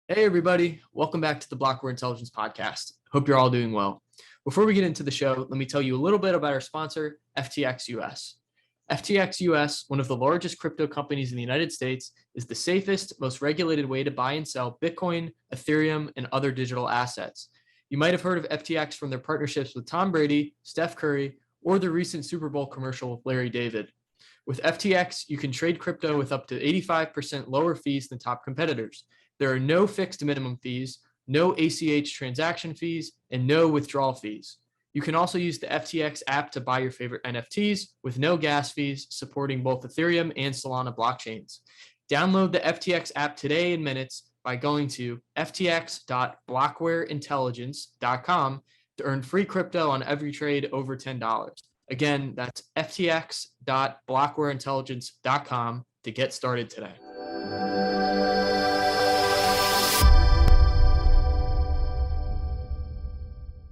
Hey, everybody. Welcome back to the Blockware Intelligence Podcast. Hope you're all doing well. Before we get into the show, let me tell you a little bit about our sponsor, FTX US. FTX US, one of the largest crypto companies in the United States, is the safest, most regulated way to buy and sell Bitcoin, Ethereum, and other digital assets. You might have heard of FTX from their partnerships with Tom Brady, Steph Curry, or the recent Super Bowl commercial with Larry David. With FTX, you can trade crypto with up to 85% lower fees than top competitors. There are no fixed minimum fees, no ACH transaction fees, and no withdrawal fees. You can also use the FTX app to buy your favorite NFTs with no gas fees, supporting both Ethereum and Solana blockchains. Download the FTX app today in minutes by going to ftx.blockwareintelligence.com to earn free crypto on every trade over $10. Again, that's ftx.blockwareintelligence.com to get started today.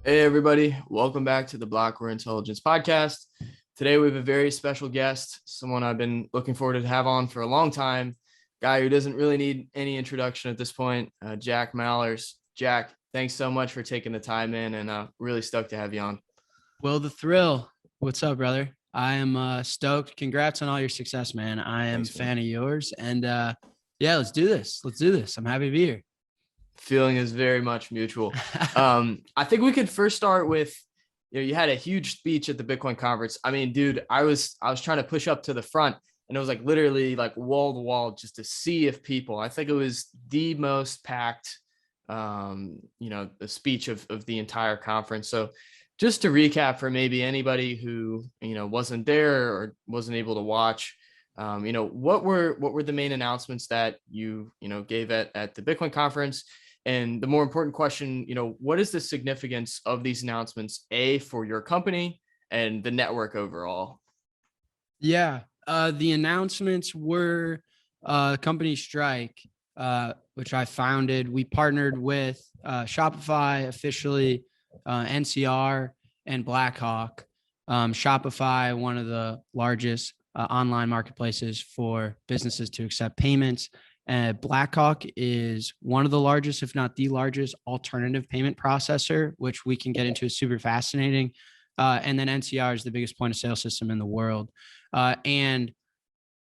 Hey, everybody. Welcome back to the Blockware Intelligence Podcast. Today, we have a very special guest, someone I've been looking forward to have on for a long time, guy who doesn't really need any introduction at this point, Jack Mallers. Jack, thanks so much for taking the time in, and really stoked to have you on. Well, the thrill. What's up, brother? I am stoked. Congrats on all your success, man. I am a fan of yours. And yeah, let's do this. I'm happy to be here. Feeling is very much mutual. I think we could first start with, you had a huge speech at the Bitcoin conference. I mean, dude, I was trying to push up to the front, and it was like literally like wall to wall just to see if people. I think it was the most packed, the speech of the entire conference. So just to recap for maybe anybody who, wasn't there or wasn't able to watch, what were the main announcements that you gave at the Bitcoin conference? And the more important question, what is the significance of these announcements, for your company and the network overall? Yeah, the announcements were company Strike, which I founded. We partnered with Shopify officially, NCR, and Blackhawk. Shopify, one of the largest online marketplaces for businesses to accept payments. Blackhawk is one of the largest, if not the largest, alternative payment processor, which we can get into, is super fascinating. And then NCR is the biggest point of sale system in the world. And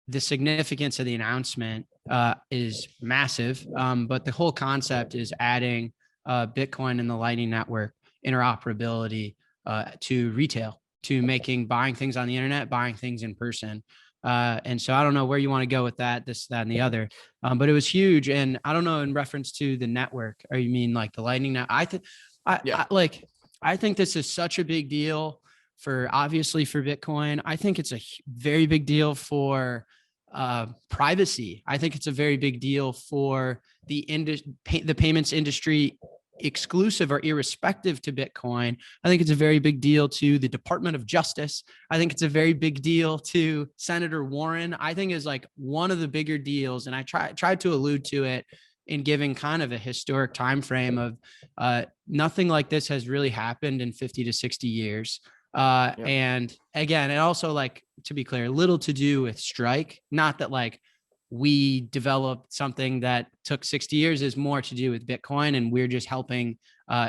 the significance of the announcement is massive. But the whole concept is adding Bitcoin and the Lightning Network interoperability to retail, to buying things on the internet, buying things in person. And so I don't know where you want to go with that, this, that, and the other, but it was huge. And I don't know, in reference to the network, or you mean like the Lightning Network? I think this is such a big deal obviously for Bitcoin. I think it's a very big deal for privacy. I think it's a very big deal for the payments industry, exclusive or irrespective to Bitcoin. I think it's a very big deal to the Department of Justice. I think it's a very big deal to Senator Warren. I think is like one of the bigger deals. And I tried to allude to it in giving kind of a historic time frame of nothing like this has really happened in 50 to 60 years. And again, it also, like, to be clear, little to do with Strike. Not that like we developed something that took 60 years, is more to do with Bitcoin. And we're just helping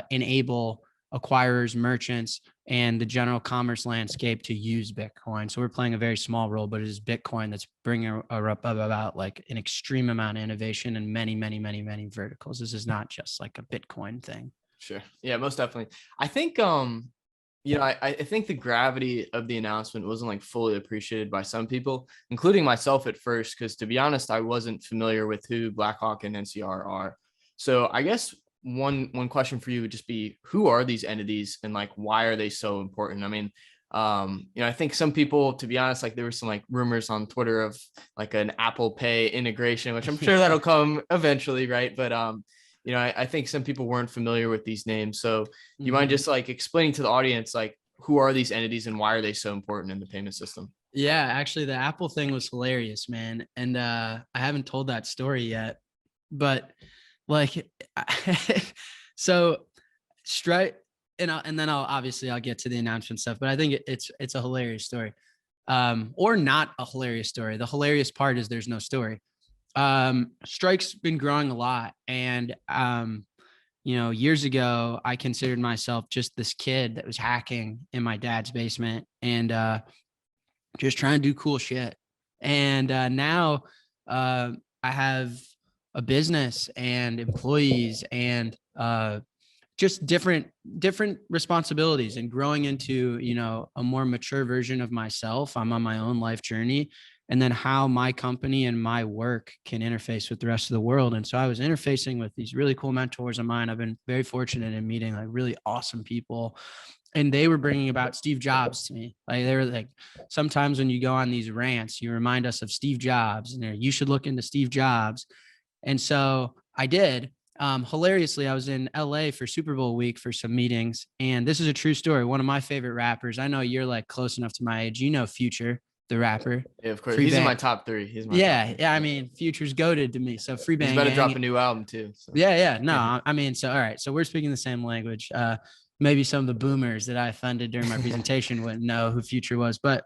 enable acquirers, merchants, and the general commerce landscape to use Bitcoin. So we're playing a very small role, but it is Bitcoin that's bringing about like an extreme amount of innovation in many, many, many, many verticals. This is not just like a Bitcoin thing. Sure. Yeah, most definitely. I think, I think the gravity of the announcement wasn't like fully appreciated by some people, including myself at first, because to be honest, I wasn't familiar with who Blackhawk and NCR are. So I guess one question for you would just be, who are these entities and like why are they so important? I mean, I think some people, to be honest, like there were some like rumors on Twitter of like an Apple Pay integration, which I'm sure that'll come eventually, right? But I think some people weren't familiar with these names. So you mind just like explaining to the audience, like, who are these entities and why are they so important in the payment system? Yeah, actually the Apple thing was hilarious, man. And I haven't told that story yet, but like, so Strike, and then I'll get to the announcement stuff, but I think it's a hilarious story, or not a hilarious story. The hilarious part is there's no story. Strike's been growing a lot. And, years ago, I considered myself just this kid that was hacking in my dad's basement and just trying to do cool shit. And now I have a business and employees and just different responsibilities and growing into, a more mature version of myself. I'm on my own life journey, and then how my company and my work can interface with the rest of the world. And so I was interfacing with these really cool mentors of mine. I've been very fortunate in meeting like really awesome people, and they were bringing about Steve Jobs to me. Like they were like, sometimes when you go on these rants, you remind us of Steve Jobs, and you should look into Steve Jobs. And so I did. Hilariously, I was in LA for Super Bowl week for some meetings, and this is a true story. One of my favorite rappers. I know you're like close enough to my age. Future, the rapper. Yeah, of course. He's in my top 3. Top 3. Yeah. I mean, Future's goated to me. So Free Bang. He's about to drop a new album too. So. Yeah. No, I mean, so all right. So we're speaking the same language. Maybe some of the boomers that I offended during my presentation wouldn't know who Future was, but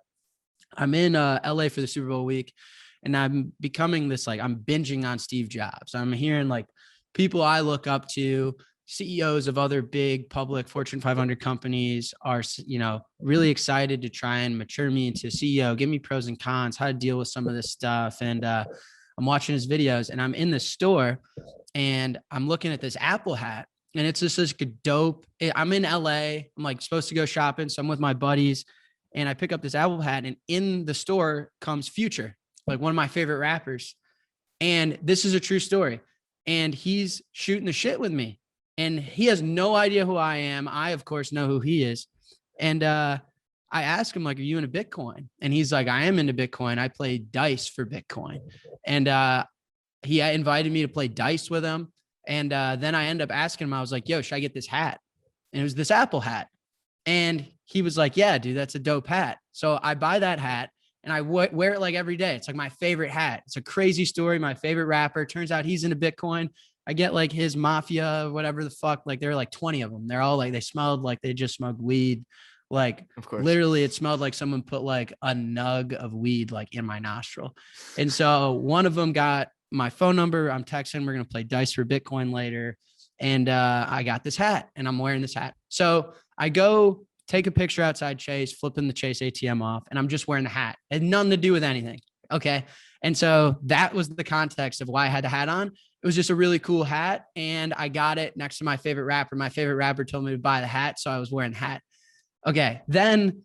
I'm in LA for the Super Bowl week, and I'm becoming this, like, I'm binging on Steve Jobs. I'm hearing like people I look up to, CEOs of other big public Fortune 500 companies are, really excited to try and mature me into CEO, give me pros and cons, how to deal with some of this stuff. And I'm watching his videos, and I'm in the store and I'm looking at this Apple hat, and it's just such a dope. I'm in LA. I'm like supposed to go shopping. So I'm with my buddies, and I pick up this Apple hat, and in the store comes Future, like one of my favorite rappers. And this is a true story. And he's shooting the shit with me. And he has no idea who I am. I, of course, know who he is. And I asked him, like, are you into Bitcoin? And he's like, I am into Bitcoin. I play dice for Bitcoin. And he invited me to play dice with him. And then I ended up asking him, I was like, yo, should I get this hat? And it was this Apple hat. And he was like, yeah, dude, that's a dope hat. So I buy that hat, and I wear it like every day. It's like my favorite hat. It's a crazy story. My favorite rapper. Turns out he's into Bitcoin. I get like his mafia, whatever the fuck. Like there were like 20 of them. They're all like, they smelled like they just smoked weed. Like, of course, literally it smelled like someone put like a nug of weed like in my nostril. And so one of them got my phone number. I'm texting, we're going to play dice for Bitcoin later. And I got this hat, and I'm wearing this hat. So I go take a picture outside Chase, flipping the Chase ATM off, and I'm just wearing the hat. It had nothing to do with anything. Okay. And so that was the context of why I had the hat on. It was just a really cool hat, and I got it next to my favorite rapper. My favorite rapper told me to buy the hat, so I was wearing the hat. Okay. Then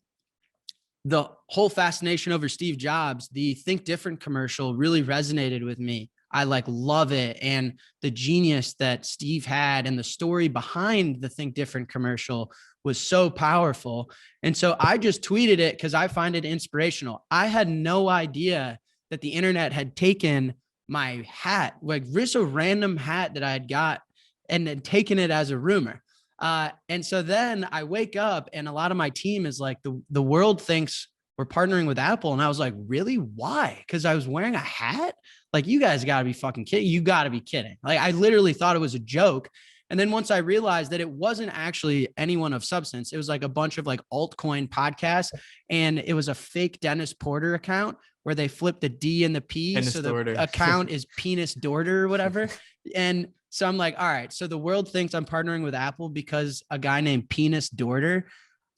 the whole fascination over Steve Jobs, the Think Different commercial really resonated with me. I like love it. And the genius that Steve had and the story behind the Think Different commercial was so powerful. And so I just tweeted it because I find it inspirational. I had no idea that the internet had taken my hat, like just a random hat that I had got, and then taken it as a rumor. And so then I wake up, and a lot of my team is like, the world thinks we're partnering with Apple. And I was like, really? Why? Because I was wearing a hat? Like, you guys got to be fucking kidding. You got to be kidding. Like, I literally thought it was a joke. And then once I realized that it wasn't actually anyone of substance, it was like a bunch of like altcoin podcasts, and it was a fake Dennis Porter account where they flipped the D and the P. So the account is Penis Dorter or whatever. And so I'm like, all right, so the world thinks I'm partnering with Apple because a guy named Penis Dorter,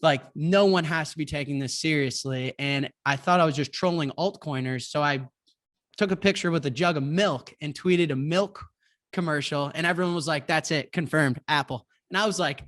like, no one has to be taking this seriously. And I thought I was just trolling altcoiners. So I took a picture with a jug of milk and tweeted a milk commercial, and everyone was like, that's it, confirmed, Apple. And I was like,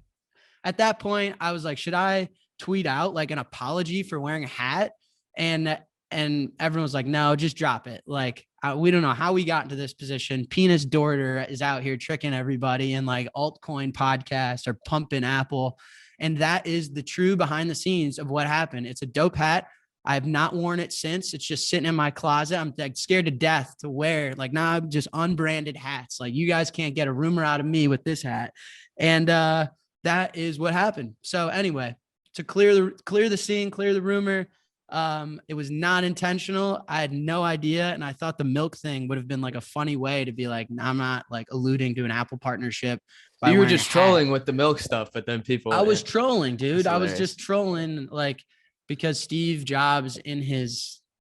at that point, I was like, should I tweet out like an apology for wearing a hat? And everyone was like, no, just drop it. Like, we don't know how we got into this position. Penis Dorter is out here tricking everybody, and like altcoin podcasts are pumping Apple. And that is the true behind the scenes of what happened. It's a dope hat. I have not worn it since. It's just sitting in my closet. I'm like scared to death to wear. Like, nah, just unbranded hats. Like, you guys can't get a rumor out of me with this hat. And that is what happened. So anyway, to clear the scene, clear the rumor, it was not intentional. I had no idea. And I thought the milk thing would have been like a funny way to be like, nah, I'm not like alluding to an Apple partnership. You were just trolling with the milk stuff, but then people. I was trolling, dude. I was just trolling, like, because Steve Jobs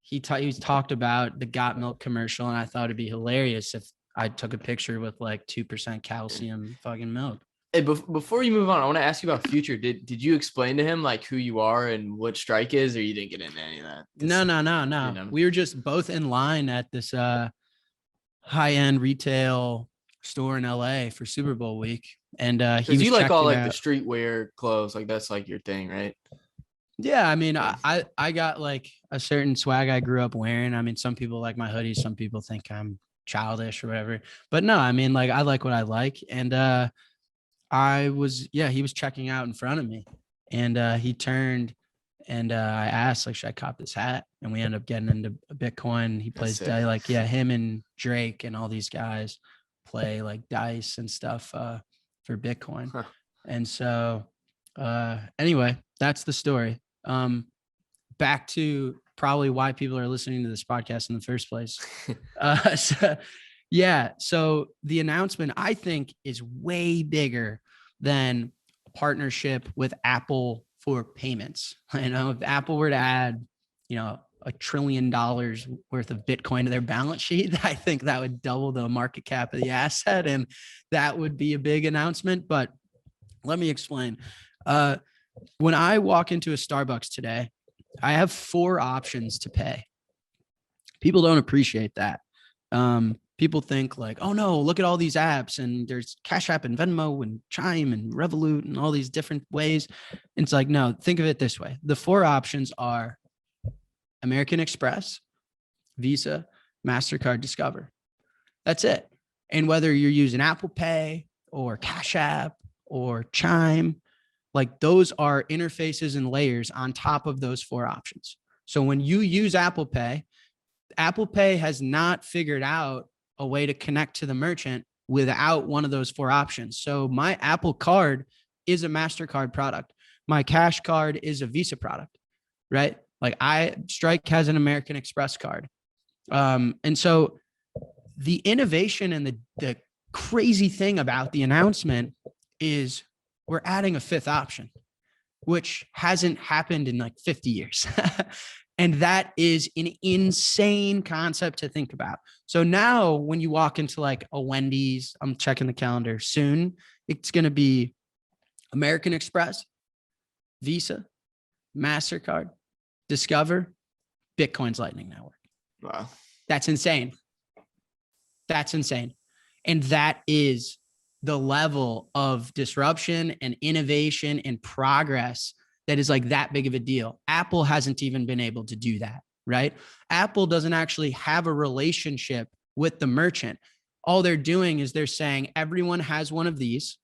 he talked about the Got Milk commercial, and I thought it'd be hilarious if I took a picture with like 2% calcium fucking milk. Hey, before you move on, I want to ask you about Future. Did you explain to him like who you are and what Strike is, or you didn't get into any of that? No. We were just both in line at this high-end retail store in LA for Super Bowl week. And he was you like all like out. the streetwear clothes, like that's like your thing, right? Yeah, I mean, I got like a certain swag I grew up wearing. I mean, some people like my hoodies, some people think I'm childish or whatever. But no, I mean, like I like what I like. And he was checking out in front of me, and he turned, and I asked, like, should I cop this hat? And we ended up getting into Bitcoin. He plays like, him and Drake and all these guys play like dice and stuff for Bitcoin. Huh. And so anyway, that's the story. Back to probably why people are listening to this podcast in the first place. So the announcement, I think, is way bigger than a partnership with Apple for payments. You know, if Apple were to add, $1 trillion worth of Bitcoin to their balance sheet, I think that would double the market cap of the asset. And that would be a big announcement. But let me explain. When I walk into a Starbucks today, I have 4 options to pay. People don't appreciate that. People think like, oh no, look at all these apps, and there's Cash App and Venmo and Chime and Revolut and all these different ways. And it's like, no, think of it this way. The 4 options are American Express, Visa, MasterCard, Discover. That's it. And whether you're using Apple Pay or Cash App or Chime, like those are interfaces and layers on top of those 4 options. So when you use Apple Pay has not figured out a way to connect to the merchant without one of those 4 options. So my Apple Card is a MasterCard product. My Cash Card is a Visa product, right? Like Strike has an American Express card. And so the innovation and the crazy thing about the announcement is we're adding a 5th option, which hasn't happened in like 50 years. And that is an insane concept to think about. So now when you walk into like a Wendy's, I'm checking the calendar soon, it's going to be American Express, Visa, MasterCard, Discover, Bitcoin's Lightning Network. Wow. That's insane. And that is the level of disruption and innovation and progress that is like that big of a deal. Apple hasn't even been able to do that, right? Apple doesn't actually have a relationship with the merchant. All they're doing is they're saying everyone has one of these,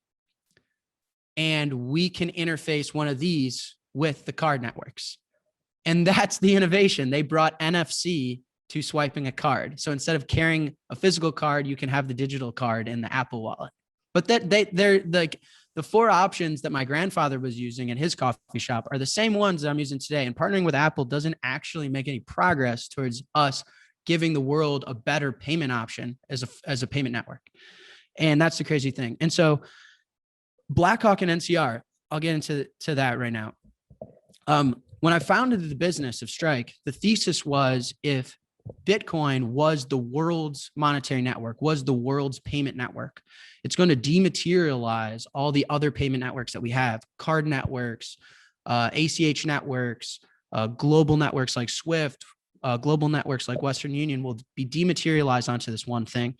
and we can interface one of these with the card networks. And that's the innovation. They brought NFC to swiping a card. So instead of carrying a physical card, you can have the digital card in the Apple Wallet. But they're like the 4 options that my grandfather was using in his coffee shop are the same ones that I'm using today. And partnering with Apple doesn't actually make any progress towards us giving the world a better payment option as a payment network. And that's the crazy thing. And so Blackhawk and NCR, I'll get into that right now. When I founded the business of Strike, the thesis was if Bitcoin was the world's monetary network, was the world's payment network, it's going to dematerialize all the other payment networks that we have, card networks, ACH networks, global networks like Swift, global networks like Western Union will be dematerialized onto this one thing.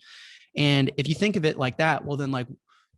And if you think of it like that, well, then like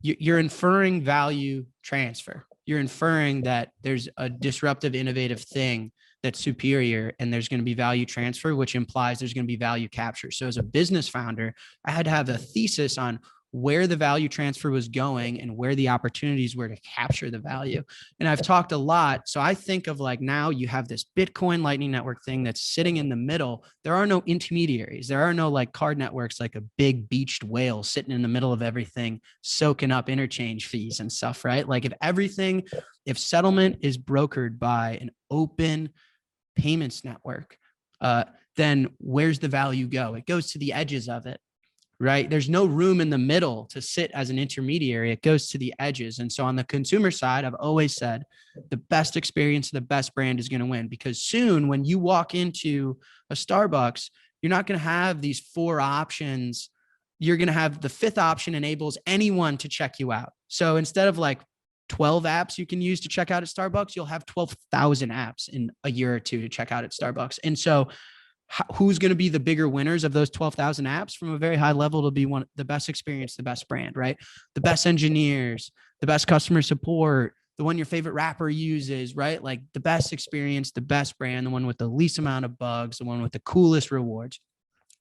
you're inferring value transfer. You're inferring that there's a disruptive, innovative thing that's superior, and there's going to be value transfer, which implies there's going to be value capture. So as a business founder, I had to have a thesis on where the value transfer was going and where the opportunities were to capture the value. And I've talked a lot. So I think of like now you have this Bitcoin Lightning Network thing that's sitting in the middle. There are no intermediaries. There are no like card networks, like a big beached whale sitting in the middle of everything, soaking up interchange fees and stuff, right? Like if settlement is brokered by an open payments network, then where's the value go? It goes to the edges of it. right? There's no room in the middle to sit as an intermediary. It goes to the edges. And so on the consumer side, I've always said the best experience, the best brand is going to win, because soon when you walk into a Starbucks, you're not going to have these 4 options. You're going to have the 5th option enables anyone to check you out. So instead of like 12 apps you can use to check out at Starbucks, you'll have 12,000 apps in a year or 2 to check out at Starbucks. And so who's going to be the bigger winners of those 12,000 apps from a very high level to be the best experience, the best brand, right? The best engineers, the best customer support, the one your favorite rapper uses, right? Like the best experience, the best brand, the one with the least amount of bugs, the one with the coolest rewards.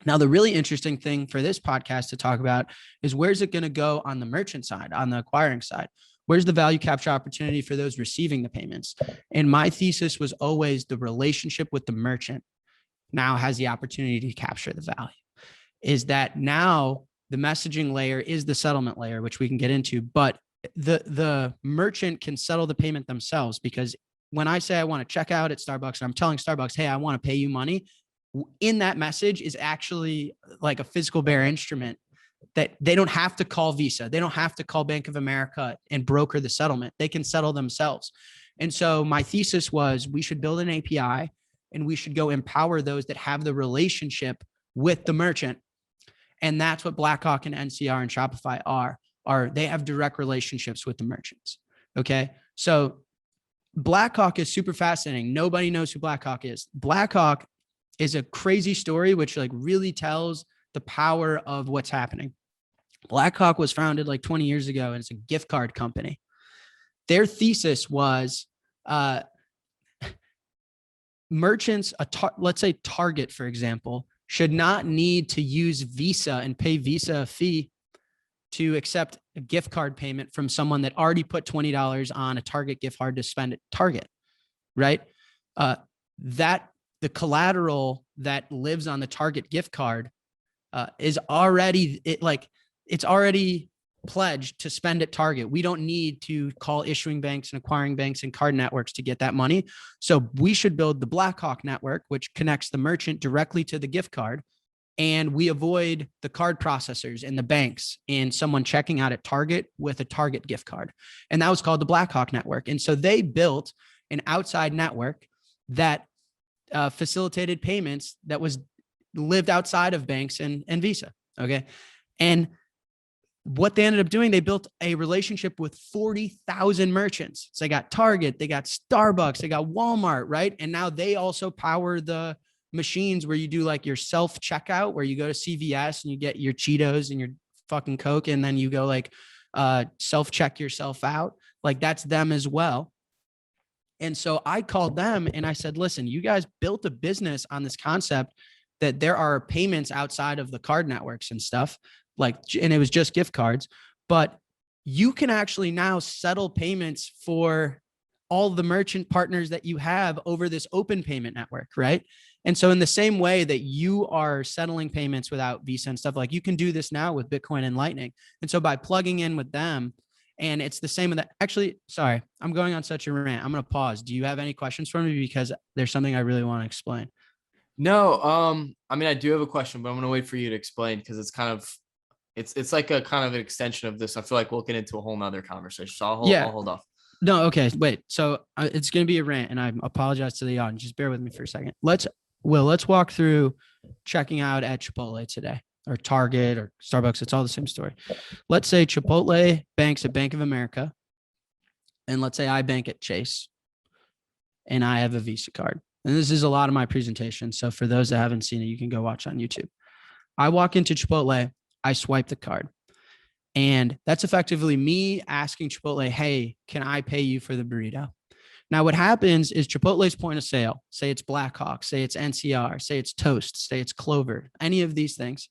Now, the really interesting thing for this podcast to talk about is where's it going to go on the merchant side, on the acquiring side? Where's the value capture opportunity for those receiving the payments? And my thesis was always the relationship with the merchant now has the opportunity to capture the value. Is that now the messaging layer is the settlement layer, which we can get into, but the merchant can settle the payment themselves, because when I say I want to check out at Starbucks and I'm telling Starbucks, hey, I want to pay you money, in that message is actually like a physical bearer instrument that they don't have to call Visa. They don't have to call Bank of America and broker the settlement. They can settle themselves. And so my thesis was we should build an API and we should go empower those that have the relationship with the merchant. And that's what Blackhawk and NCR and Shopify are they have direct relationships with the merchants. Okay. So Blackhawk is super fascinating. Nobody knows who Blackhawk is. Blackhawk is a crazy story, which like really tells the power of what's happening. Blackhawk was founded like 20 years ago, and it's a gift card company. Their thesis was merchants, let's say Target, for example, should not need to use Visa and pay Visa a fee to accept a gift card payment from someone that already put $20 on a Target gift card to spend at Target, right? That the collateral that lives on the Target gift card is already it's already pledged to spend at Target. We don't need to call issuing banks and acquiring banks and card networks to get that money. So we should build the Blackhawk network, which connects the merchant directly to the gift card. And we avoid the card processors and the banks and someone checking out at Target with a Target gift card. And that was called the Blackhawk network. And so they built an outside network that facilitated payments that was lived outside of banks and Visa. Okay. And what they ended up doing, they built a relationship with 40,000 merchants. So they got Target, they got Starbucks, they got Walmart, right? And now they also power the machines where you do like your self checkout, where you go to CVS and you get your Cheetos and your fucking Coke, and then you go like self check yourself out. Like that's them as well. And so I called them and I said, listen, you guys built a business on this concept that there are payments outside of the card networks and stuff, like, and it was just gift cards, but you can actually now settle payments for all the merchant partners that you have over this open payment network, right? And so in the same way that you are settling payments without Visa and stuff, like you can do this now with Bitcoin and Lightning. And so by plugging in with them, and it's the same with that. Actually, sorry, I'm going on such a rant. I'm going to pause. Do you have any questions for me? Because there's something I really want to explain. No, I mean, I do have a question, but I'm going to wait for you to explain, because it's kind of, it's like a kind of an extension of this. I feel like we'll get into a whole nother conversation. So I'll hold off. No. Okay. Wait. So it's going to be a rant, and I apologize to the audience. Just bear with me for a second. Let's walk through checking out at Chipotle today, or Target or Starbucks. It's all the same story. Let's say Chipotle banks at Bank of America, and let's say I bank at Chase, and I have a Visa card. And this is a lot of my presentation. So for those that haven't seen it, you can go watch on YouTube. I walk into Chipotle, I swipe the card. And that's effectively me asking Chipotle, hey, can I pay you for the burrito? Now, what happens is Chipotle's point of sale, say it's Blackhawk, say it's NCR, say it's Toast, say it's Clover, any of these things,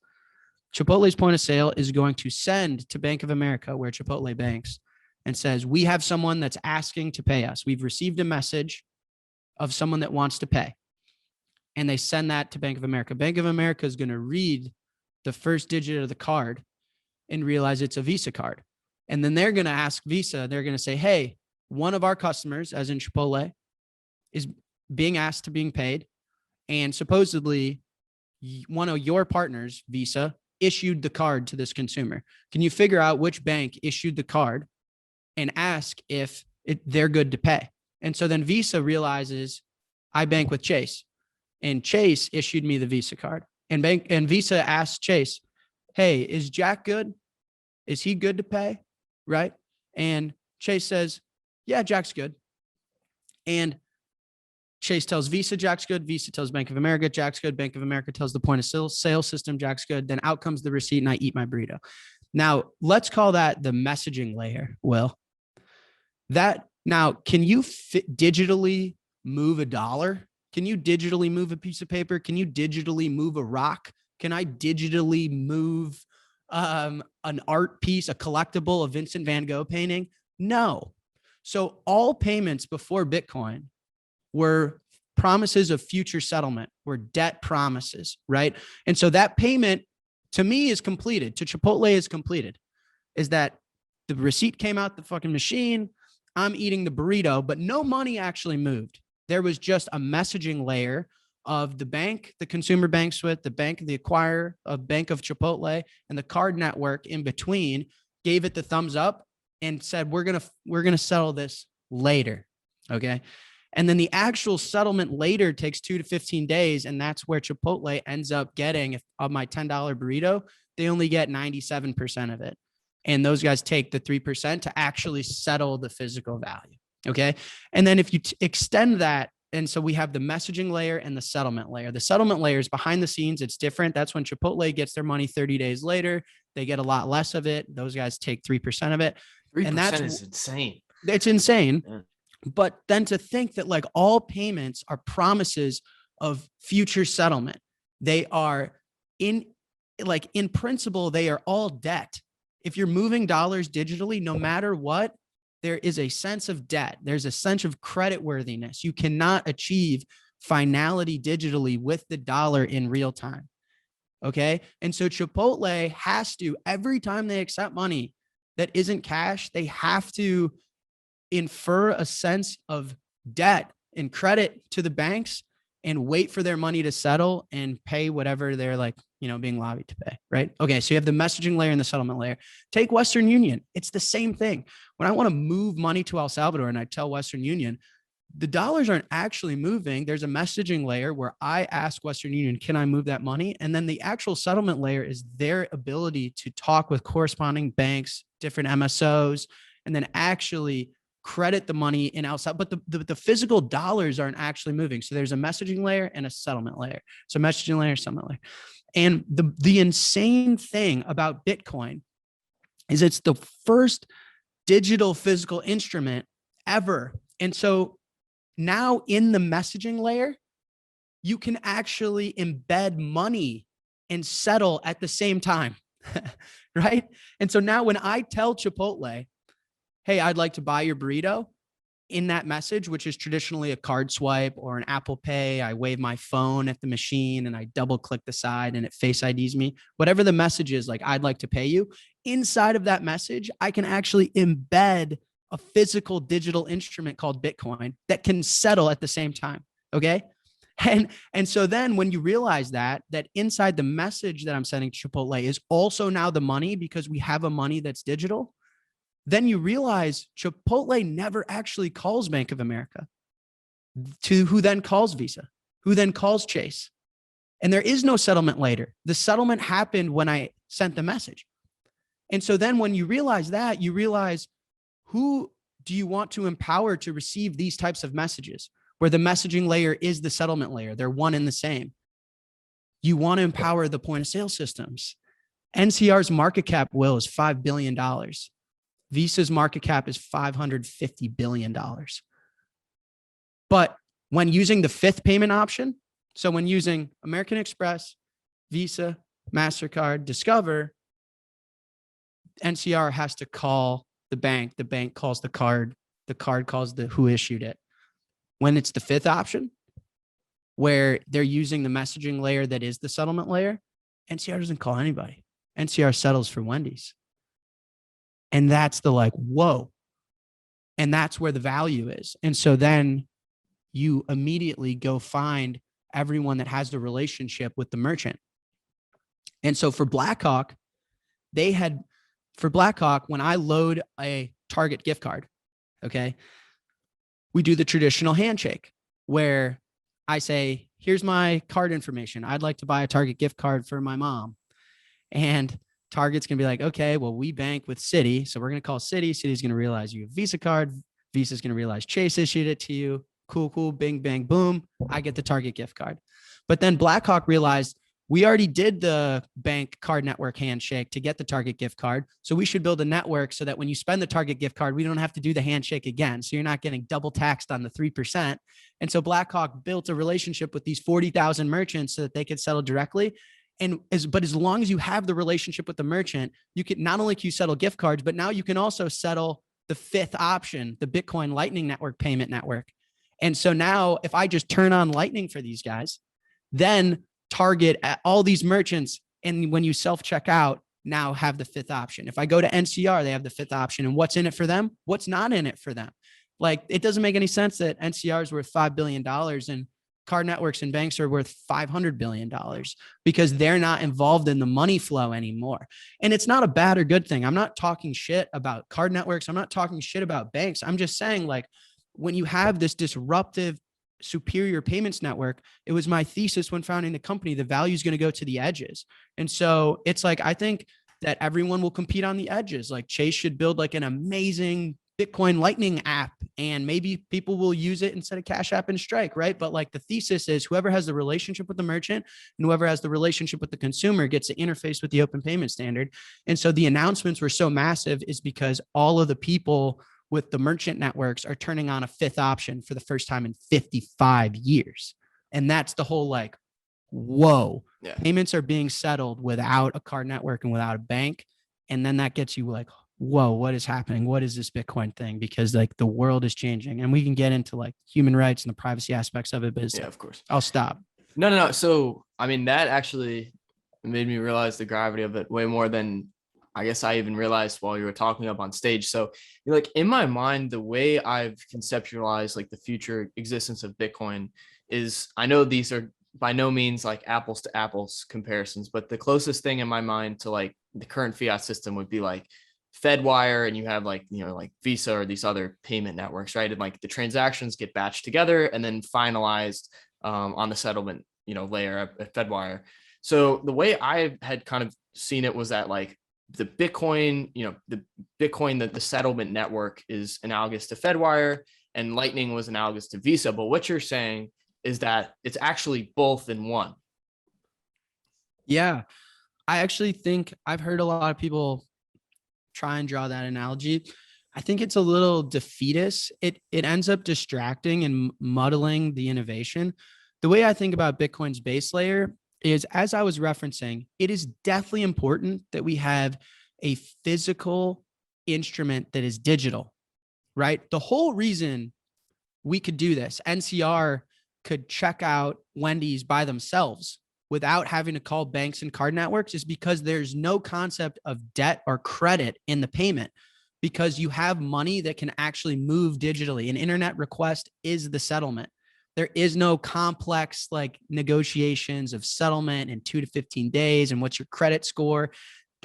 Chipotle's point of sale is going to send to Bank of America, where Chipotle banks, and says, we have someone that's asking to pay us. We've received a message of someone that wants to pay. And they send that to Bank of America. Bank of America is going to read the first digit of the card and realize it's a Visa card. And then they're going to ask Visa, they're going to say, hey, one of our customers, as in Chipotle, is being asked to being paid. And supposedly one of your partners, Visa, issued the card to this consumer? Can you figure out which bank issued the card and ask if they're good to pay? And so then Visa realizes I bank with Chase, and Chase issued me the Visa card. And Visa asked Chase, hey, is Jack good? Is he good to pay? Right? And Chase says, yeah, Jack's good. And Chase tells Visa, Jack's good. Visa tells Bank of America, Jack's good. Bank of America tells the point of sale system, Jack's good. Then out comes the receipt and I eat my burrito. Now, let's call that the messaging layer, Will. Now, can you digitally move a dollar? Can you digitally move a piece of paper? Can you digitally move a rock? Can I digitally move an art piece, a collectible, a Vincent van Gogh painting? No. So all payments before Bitcoin were promises of future settlement, were debt promises, right? And so that payment to me is completed, to Chipotle is completed, is that the receipt came out the fucking machine, I'm eating the burrito, but no money actually moved. There was just a messaging layer of the bank, the consumer banks with the bank, the acquirer, a bank of Chipotle, and the card network in between gave it the thumbs up and said, we're gonna settle this later. Okay. And then the actual settlement later takes 2 to 15 days. And that's where Chipotle ends up getting, if of my $10 burrito, they only get 97% of it. And those guys take the 3% to actually settle the physical value. Okay. And then if you extend that, and so we have the messaging layer and the settlement layer. The settlement layer is behind the scenes. It's different. That's when Chipotle gets their money 30 days later. They get a lot less of it. Those guys take 3% of it. 3% and that's insane. It's insane. Yeah. But then to think that like all payments are promises of future settlement. They are in principle, they are all debt. If you're moving dollars digitally, no matter what, there is a sense of debt. There's a sense of credit worthiness. You cannot achieve finality digitally with the dollar in real time. Okay. And so Chipotle has to, every time they accept money that isn't cash, they have to infer a sense of debt and credit to the banks and wait for their money to settle and pay whatever they're like, being lobbied to pay, right? Okay, so you have the messaging layer and the settlement layer. Take Western Union. It's the same thing. When I want to move money to El Salvador and I tell Western Union, the dollars aren't actually moving. There's a messaging layer where I ask Western Union, can I move that money? And then the actual settlement layer is their ability to talk with corresponding banks, different MSOs, and then actually credit the money in outside, but the physical dollars aren't actually moving. So there's a messaging layer and a settlement layer. So messaging layer, settlement layer. And the insane thing about Bitcoin is it's the first digital physical instrument ever. And so now in the messaging layer, you can actually embed money and settle at the same time, right? And so now when I tell Chipotle, hey, I'd like to buy your burrito, in that message, which is traditionally a card swipe or an Apple Pay, I wave my phone at the machine and I double click the side and it face IDs me. Whatever the message is, like, I'd like to pay you. Inside of that message, I can actually embed a physical digital instrument called Bitcoin that can settle at the same time. Okay. And so then when you realize that inside the message that I'm sending to Chipotle is also now the money, because we have a money that's digital, then you realize Chipotle never actually calls Bank of America, who then calls Visa, who then calls Chase. And there is no settlement later. The settlement happened when I sent the message. And so then when you realize that, you realize, who do you want to empower to receive these types of messages, where the messaging layer is the settlement layer? They're one and the same. You want to empower the point of sale systems. NCR's market cap, Will, is $5 billion. Visa's market cap is $550 billion. But when using the fifth payment option, so when using American Express, Visa, MasterCard, Discover, NCR has to call the bank calls the card calls the who issued it. When it's the fifth option, where they're using the messaging layer that is the settlement layer, NCR doesn't call anybody. NCR settles for Wendy's. And that's the like, whoa. And that's where the value is. And so then you immediately go find everyone that has the relationship with the merchant. And so for Blackhawk, when I load a Target gift card, okay, we do the traditional handshake where I say, here's my card information. I'd like to buy a Target gift card for my mom. And Target's going to be like, okay, well, we bank with Citi. So we're going to call Citi. Citi's going to realize you have a Visa card. Visa's going to realize Chase issued it to you. Cool, bing, bang, boom. I get the Target gift card. But then Blackhawk realized we already did the bank card network handshake to get the Target gift card. So we should build a network so that when you spend the Target gift card, we don't have to do the handshake again. So you're not getting double taxed on the 3%. And so Blackhawk built a relationship with these 40,000 merchants so that they could settle directly. But as long as you have the relationship with the merchant, you can not only can you settle gift cards, but now you can also settle the fifth option, the Bitcoin Lightning Network payment network. And so now if I just turn on Lightning for these guys, then Target at all these merchants, and when you self-check out, now have the fifth option. If I go to NCR, they have the fifth option. And what's in it for them? What's not in it for them? Like, it doesn't make any sense that NCR is worth $5 billion and card networks and banks are worth $500 billion because they're not involved in the money flow anymore. And it's not a bad or good thing. I'm not talking shit about card networks. I'm not talking shit about banks. I'm just saying, like, when you have this disruptive superior payments network, it was my thesis when founding the company, the value is going to go to the edges. And so it's like, I think that everyone will compete on the edges. Like Chase should build like an amazing Bitcoin Lightning app, and maybe people will use it instead of Cash App and Strike, right? But like the thesis is whoever has the relationship with the merchant and whoever has the relationship with the consumer gets to interface with the open payment standard. And so the announcements were so massive is because all of the people with the merchant networks are turning on a fifth option for the first time in 55 years. And that's the whole like, whoa, payments are being settled without a card network and without a bank. And then that gets you like, whoa, what is happening? What is this Bitcoin thing? Because like the world is changing, and we can get into like human rights and the privacy aspects of it. But yeah, of course. I'll stop. No. So, I mean, that actually made me realize the gravity of it way more than I guess I even realized while you were talking up on stage. So like in my mind, the way I've conceptualized like the future existence of Bitcoin is, I know these are by no means like apples to apples comparisons, but the closest thing in my mind to like the current fiat system would be like Fedwire, and you have like, you know, like Visa or these other payment networks, right? And like the transactions get batched together and then finalized on the settlement, you know, layer at Fedwire. So the way I had kind of seen it was that like the Bitcoin, you know, the settlement network is analogous to Fedwire, and Lightning was analogous to Visa. But what you're saying is that it's actually both in one. Yeah. I actually think I've heard a lot of people try and draw that analogy. I think it's a little defeatist. It ends up distracting and muddling the innovation. The way I think about Bitcoin's base layer is, as I was referencing, it is definitely important that we have a physical instrument that is digital, right? The whole reason we could do this, NCR could check out Wendy's by themselves without having to call banks and card networks, is because there's no concept of debt or credit in the payment, because you have money that can actually move digitally. An internet request is the settlement. There is no complex like negotiations of settlement in 2 to 15 days and what's your credit score.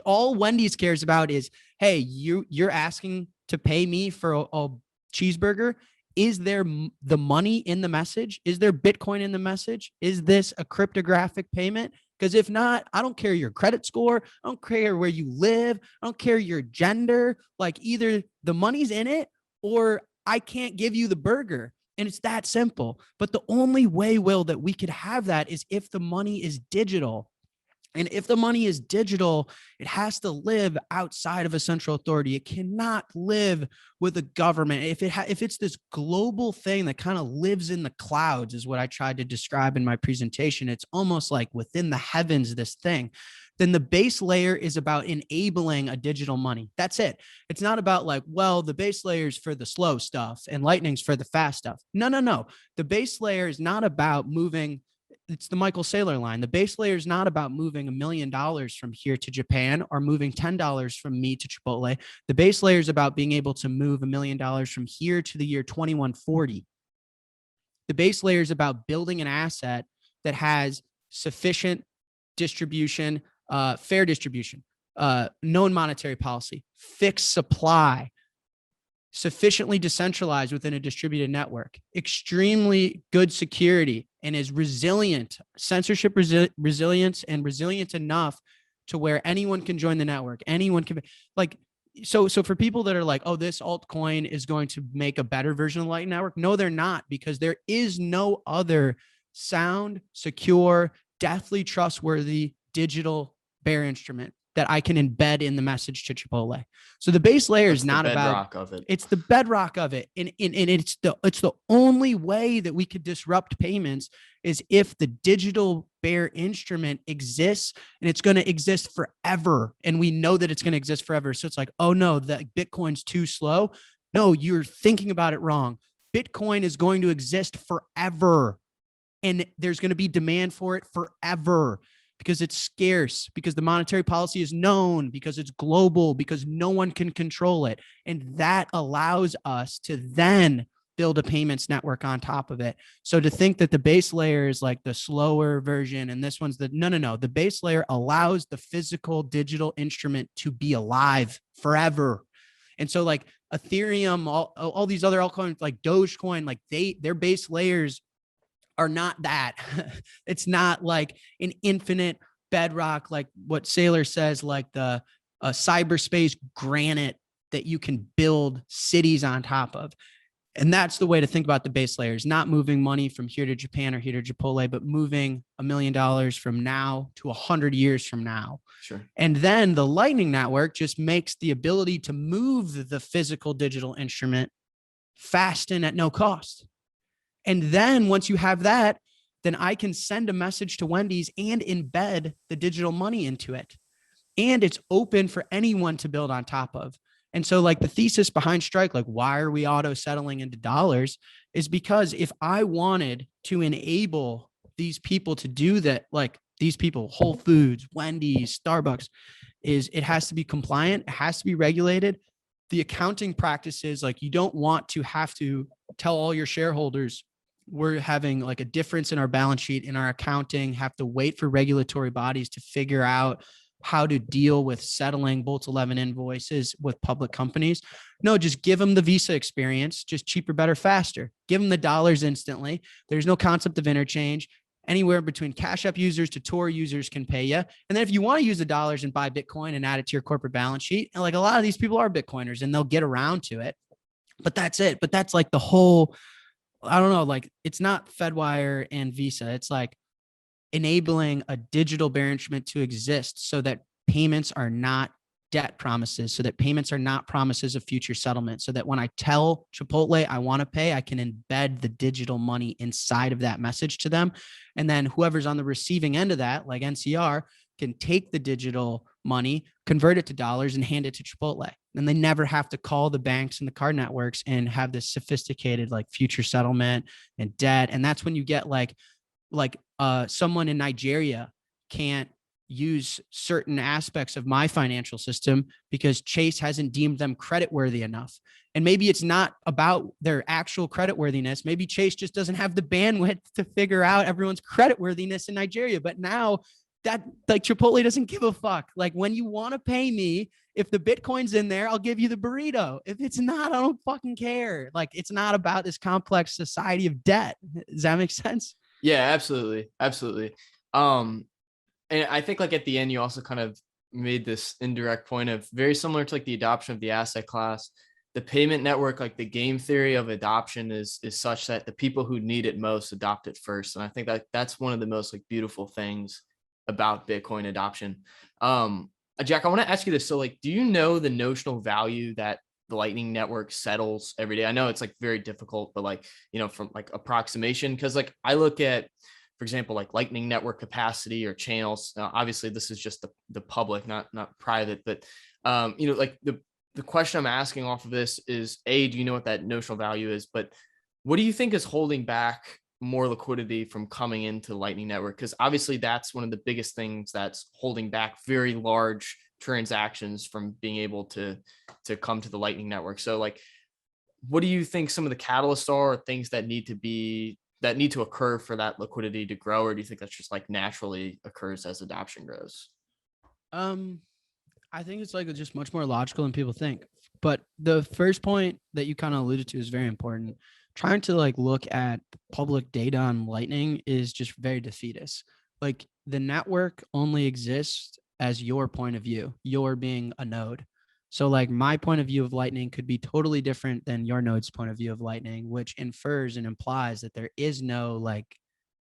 All Wendy's cares about is, hey, you're asking to pay me for a cheeseburger. Is there the money in the message? Is there Bitcoin in the message? Is this a cryptographic payment? Because if not, I don't care your credit score. I don't care where you live. I don't care your gender. Like, either the money's in it or I can't give you the burger. And it's that simple. But the only way, Will, that we could have that is if the money is digital. And if the money is digital, it has to live outside of a central authority. It cannot live with a government. If it's this global thing that kind of lives in the clouds, is what I tried to describe in my presentation. It's almost like within the heavens, this thing. Then the base layer is about enabling a digital money. That's it. It's not about like, well, the base layer is for the slow stuff and Lightning's for the fast stuff. No. The base layer is not about moving. It's the Michael Saylor line. The base layer is not about moving $1 million from here to Japan or moving $10 from me to Chipotle. The base layer is about being able to move $1 million from here to the year 2140. The base layer is about building an asset that has sufficient distribution fair distribution, known monetary policy, fixed supply, sufficiently decentralized within a distributed network, extremely good security, and is resilient, censorship resilience, and resilient enough to where anyone can join the network. Anyone can, like, so for people that are like, oh, this altcoin is going to make a better version of the Lightning Network. No, they're not, because there is no other sound, secure, deathly trustworthy digital bear instrument that I can embed in the message to Chipotle. So the base layer is not about, it's the bedrock of it. And it's the only way that we could disrupt payments is if the digital bear instrument exists, and it's going to exist forever. And we know that it's going to exist forever. So it's like, oh no, that Bitcoin's too slow. No, you're thinking about it wrong. Bitcoin is going to exist forever. And there's going to be demand for it forever, because it's scarce, because the monetary policy is known, because it's global, because no one can control it. And that allows us to then build a payments network on top of it. So to think that the base layer is like the slower version and this one's the, no. The base layer allows the physical digital instrument to be alive forever. And so like Ethereum, all these other altcoins like Dogecoin, like their base layers are not that. It's not like an infinite bedrock, like what Saylor says, like the cyberspace granite that you can build cities on top of. And that's the way to think about the base layers, not moving money from here to Japan or here to Chipotle, but moving $1 million from now to 100 years from now. Sure. And then the Lightning Network just makes the ability to move the physical digital instrument fast and at no cost. And then once you have that, then I can send a message to Wendy's and embed the digital money into it. And it's open for anyone to build on top of. And so like the thesis behind Strike, like why are we auto settling into dollars, is because if I wanted to enable these people to do that, like these people, Whole Foods, Wendy's, Starbucks, is it has to be compliant. It has to be regulated. The accounting practices, like you don't want to have to tell all your shareholders, we're having like a difference in our balance sheet, in our accounting, have to wait for regulatory bodies to figure out how to deal with settling Boltz 11 invoices with public companies. No, just give them the Visa experience, just cheaper, better, faster. Give them the dollars instantly. There's no concept of interchange. Anywhere between Cash App users to Tor users can pay you. And then if you want to use the dollars and buy Bitcoin and add it to your corporate balance sheet, and like a lot of these people are Bitcoiners and they'll get around to it, but that's it. But that's like the whole, I don't know, like it's not Fedwire and Visa. It's like enabling a digital bear instrument to exist so that payments are not debt promises, so that payments are not promises of future settlement, so that when I tell Chipotle I want to pay, I can embed the digital money inside of that message to them. And then whoever's on the receiving end of that, like NCR, can take the digital money, convert it to dollars, and hand it to Chipotle. And they never have to call the banks and the card networks and have this sophisticated like future settlement and debt. And that's when you get like someone in Nigeria can't use certain aspects of my financial system because Chase hasn't deemed them creditworthy enough. And maybe it's not about their actual creditworthiness. Maybe Chase just doesn't have the bandwidth to figure out everyone's creditworthiness in Nigeria. But now that like Chipotle doesn't give a fuck. Like when you want to pay me, if the Bitcoin's in there, I'll give you the burrito. If it's not, I don't fucking care. Like it's not about this complex society of debt. Does that make sense? Yeah, absolutely. Absolutely. And I think like at the end, you also kind of made this indirect point of very similar to like the adoption of the asset class, the payment network, like the game theory of adoption is such that the people who need it most adopt it first. And I think that that's one of the most like beautiful things about Bitcoin adoption. Jack, I want to ask you this. So like, do you know the notional value that the Lightning Network settles every day? I know it's like very difficult, but like, you know, from like approximation, because like I look at, for example, like Lightning Network capacity or channels. Now, obviously, this is just the public, not private, but you know, like the question I'm asking off of this is, A, do you know what that notional value is? But what do you think is holding back more liquidity from coming into Lightning Network? Because obviously that's one of the biggest things that's holding back very large transactions from being able to come to the Lightning Network. So like, what do you think some of the catalysts are, or things that need to occur for that liquidity to grow? Or do you think that's just like naturally occurs as adoption grows? I think it's like just much more logical than people think. But the first point that you kind of alluded to is very important. Trying to like look at public data on Lightning is just very defeatist. Like the network only exists as your point of view, your being a node. So like my point of view of Lightning could be totally different than your node's point of view of Lightning, which infers and implies that there is no like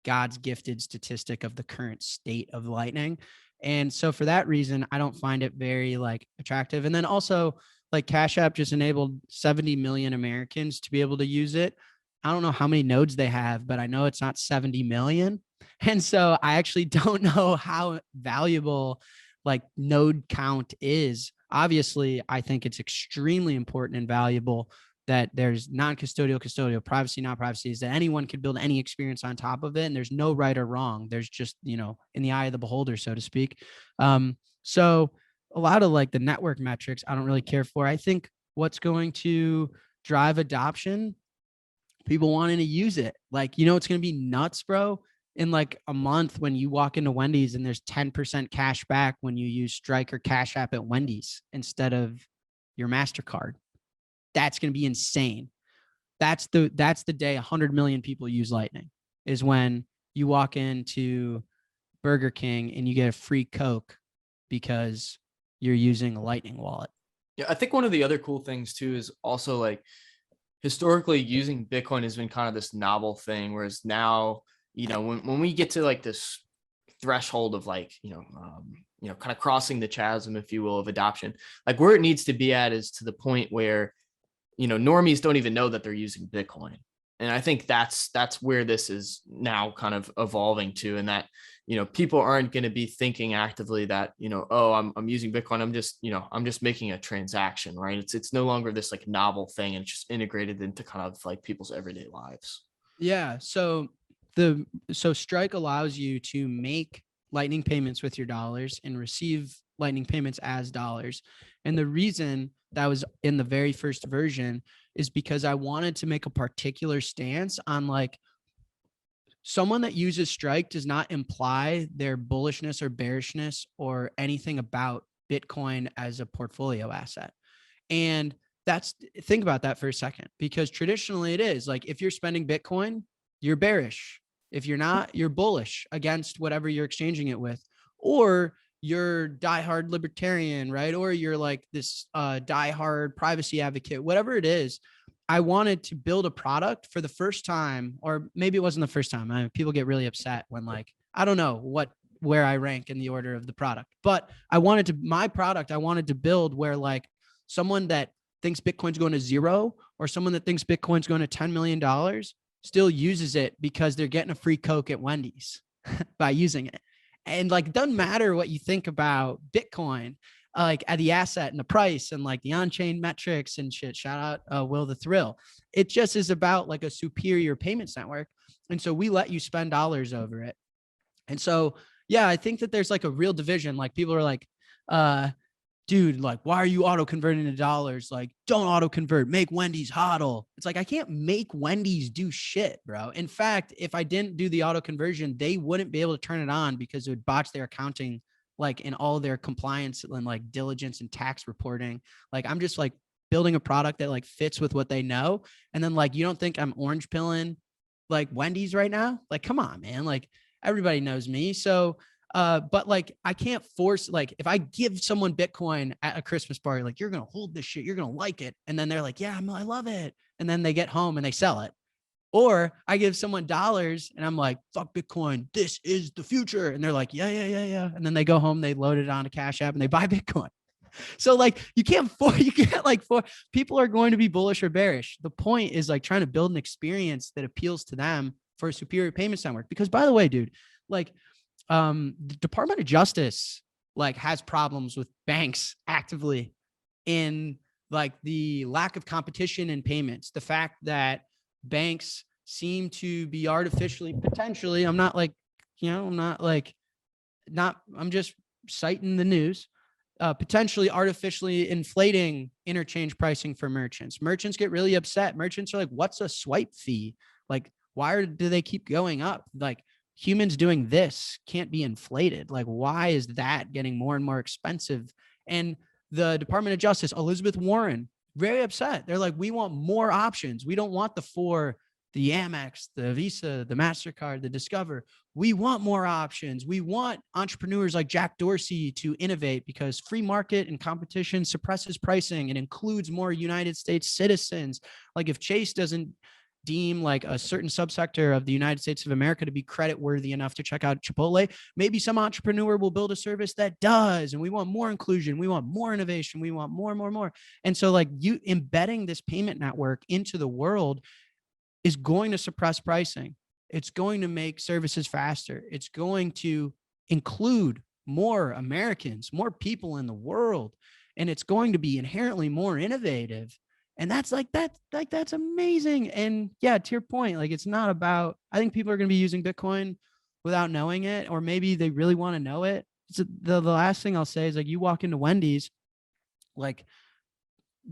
God's gifted statistic of the current state of Lightning. And so for that reason, I don't find it very like attractive. And then also like Cash App just enabled 70 million Americans to be able to use it. I don't know how many nodes they have, but I know it's not 70 million. And so I actually don't know how valuable like node count is. Obviously, I think it's extremely important and valuable that there's non-custodial, custodial, privacy, not privacy, is that anyone could build any experience on top of it. And there's no right or wrong. There's just, in the eye of the beholder, so to speak. So a lot of like the network metrics, I don't really care for. I think what's going to drive adoption, people wanting to use it. Like, it's going to be nuts, bro. In like a month when you walk into Wendy's and there's 10% cash back when you use Strike or Cash App at Wendy's instead of your MasterCard. That's going to be insane. That's the day 100 million people use Lightning, is when you walk into Burger King and you get a free Coke because you're using a Lightning wallet. Yeah, I think one of the other cool things too is also like historically using Bitcoin has been kind of this novel thing, whereas now, when we get to like this threshold of like, kind of crossing the chasm, if you will, of adoption, like where it needs to be at is to the point where, normies don't even know that they're using Bitcoin. And I think that's where this is now kind of evolving to, and that, people aren't going to be thinking actively that, oh, I'm using Bitcoin. I'm just making a transaction, right? It's no longer this like novel thing, and it's just integrated into kind of like people's everyday lives. Yeah. So Strike allows you to make Lightning payments with your dollars and receive Lightning payments as dollars. And the reason that was in the very first version is because I wanted to make a particular stance on like someone that uses Strike does not imply their bullishness or bearishness or anything about Bitcoin as a portfolio asset. And think about that for a second, because traditionally it is like, if you're spending Bitcoin, you're bearish. If you're not, you're bullish against whatever you're exchanging it with, or you're diehard libertarian, right? Or you're like this diehard privacy advocate, whatever it is. I wanted to build a product for the first time, or maybe it wasn't the first time. People get really upset when like, I don't know where I rank in the order of the product, but I wanted to build where like someone that thinks Bitcoin's going to zero, or someone that thinks Bitcoin's going to $10 million still uses it because they're getting a free Coke at Wendy's by using it. And like, it doesn't matter what you think about Bitcoin, like at the asset and the price and like the on-chain metrics and shit. Shout out Will the Thrill. It just is about like a superior payments network. And so we let you spend dollars over it. And so, yeah, I think that there's like a real division. Like people are like, dude, like, why are you auto converting to dollars? Like, don't auto convert, make Wendy's hodl. It's like, I can't make Wendy's do shit, bro. In fact, if I didn't do the auto conversion, they wouldn't be able to turn it on because it would botch their accounting, like in all their compliance and like diligence and tax reporting. Like, I'm just like building a product that like fits with what they know. And then like, you don't think I'm orange pilling like Wendy's right now? Like, come on, man. Like, everybody knows me. So, but like, I can't force, like, if I give someone Bitcoin at a Christmas party, like, you're going to hold this shit, you're going to like it. And then they're like, yeah, I love it. And then they get home and they sell it. Or I give someone dollars and I'm like, fuck Bitcoin, this is the future. And they're like, yeah. And then they go home, they load it on a Cash App and they buy Bitcoin. So like, people are going to be bullish or bearish. The point is like trying to build an experience that appeals to them for a superior payments network. Because by the way, dude, like, the Department of Justice like has problems with banks actively in like the lack of competition in payments. The fact that banks seem to be artificially, potentially, I'm just citing the news, potentially artificially inflating interchange pricing for merchants. Merchants get really upset. Merchants are like, what's a swipe fee? Like, why do they keep going up? Like, humans doing this can't be inflated. Like, why is that getting more and more expensive? And the Department of Justice, Elizabeth Warren, very upset. They're like, we want more options. We don't want the Amex, the Visa, the MasterCard, the Discover. We want more options. We want entrepreneurs like Jack Dorsey to innovate, because free market and competition suppresses pricing and includes more United States citizens. Like, if Chase doesn't deem like a certain subsector of the United States of America to be credit worthy enough to check out Chipotle, maybe some entrepreneur will build a service that does. And we want more inclusion. We want more innovation. We want more. And so, like, you embedding this payment network into the world is going to suppress pricing. It's going to make services faster. It's going to include more Americans, more people in the world, and it's going to be inherently more innovative. And that's that's amazing. And yeah, to your point, like, it's not about, I think people are going to be using Bitcoin without knowing it, or maybe they really want to know it. So the last thing I'll say is, like, you walk into Wendy's, like,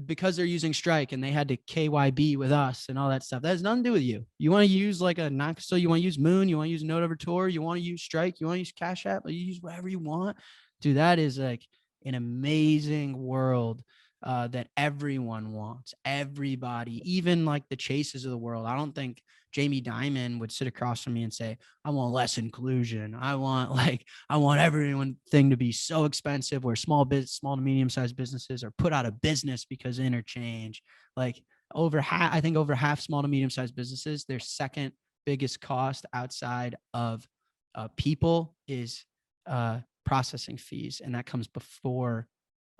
because they're using Strike and they had to KYB with us and all that stuff. That has nothing to do with you. You want to use like a so you want to use Moon, you want to use Note over Tor, you want to use Strike, you want to use Cash App, you use whatever you want. Dude, that is like an amazing world that everyone wants. Everybody, even like the Chases of the world. I don't think Jamie Dimon would sit across from me and say, I want less inclusion. I want everyone thing to be so expensive, where small to medium-sized businesses are put out of business because of interchange. Like, I think over half small to medium-sized businesses, their second biggest cost outside of people is processing fees. And that comes before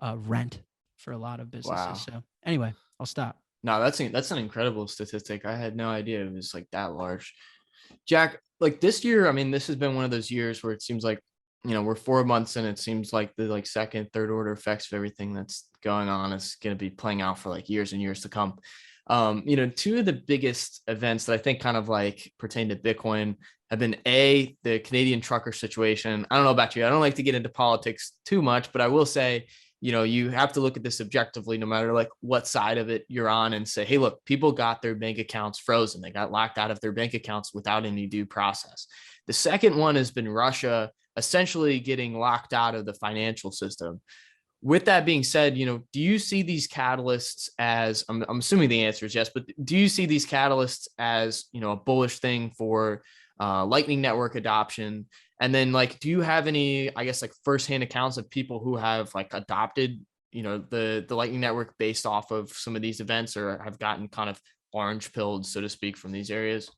rent for a lot of businesses. Wow. So anyway, I'll stop. No, that's an incredible statistic. I had no idea it was like that large. Jack, like this year, I mean, this has been one of those years where it seems like, we're 4 months in. It seems like the like second, third order effects of everything that's going on is going to be playing out for like years and years to come. Two of the biggest events that I think kind of like pertain to Bitcoin have been the Canadian trucker situation. I don't know about you. I don't like to get into politics too much, but I will say, you have to look at this objectively, no matter like what side of it you're on, and say, hey, look, people got their bank accounts frozen. They got locked out of their bank accounts without any due process. The second one has been Russia essentially getting locked out of the financial system. With that being said, do you see these catalysts as, I'm assuming the answer is yes, but do you see these catalysts as, a bullish thing for Lightning Network adoption? And then, like, do you have any, I guess, like firsthand accounts of people who have like adopted, the Lightning Network based off of some of these events, or have gotten kind of orange pilled, so to speak, from these areas?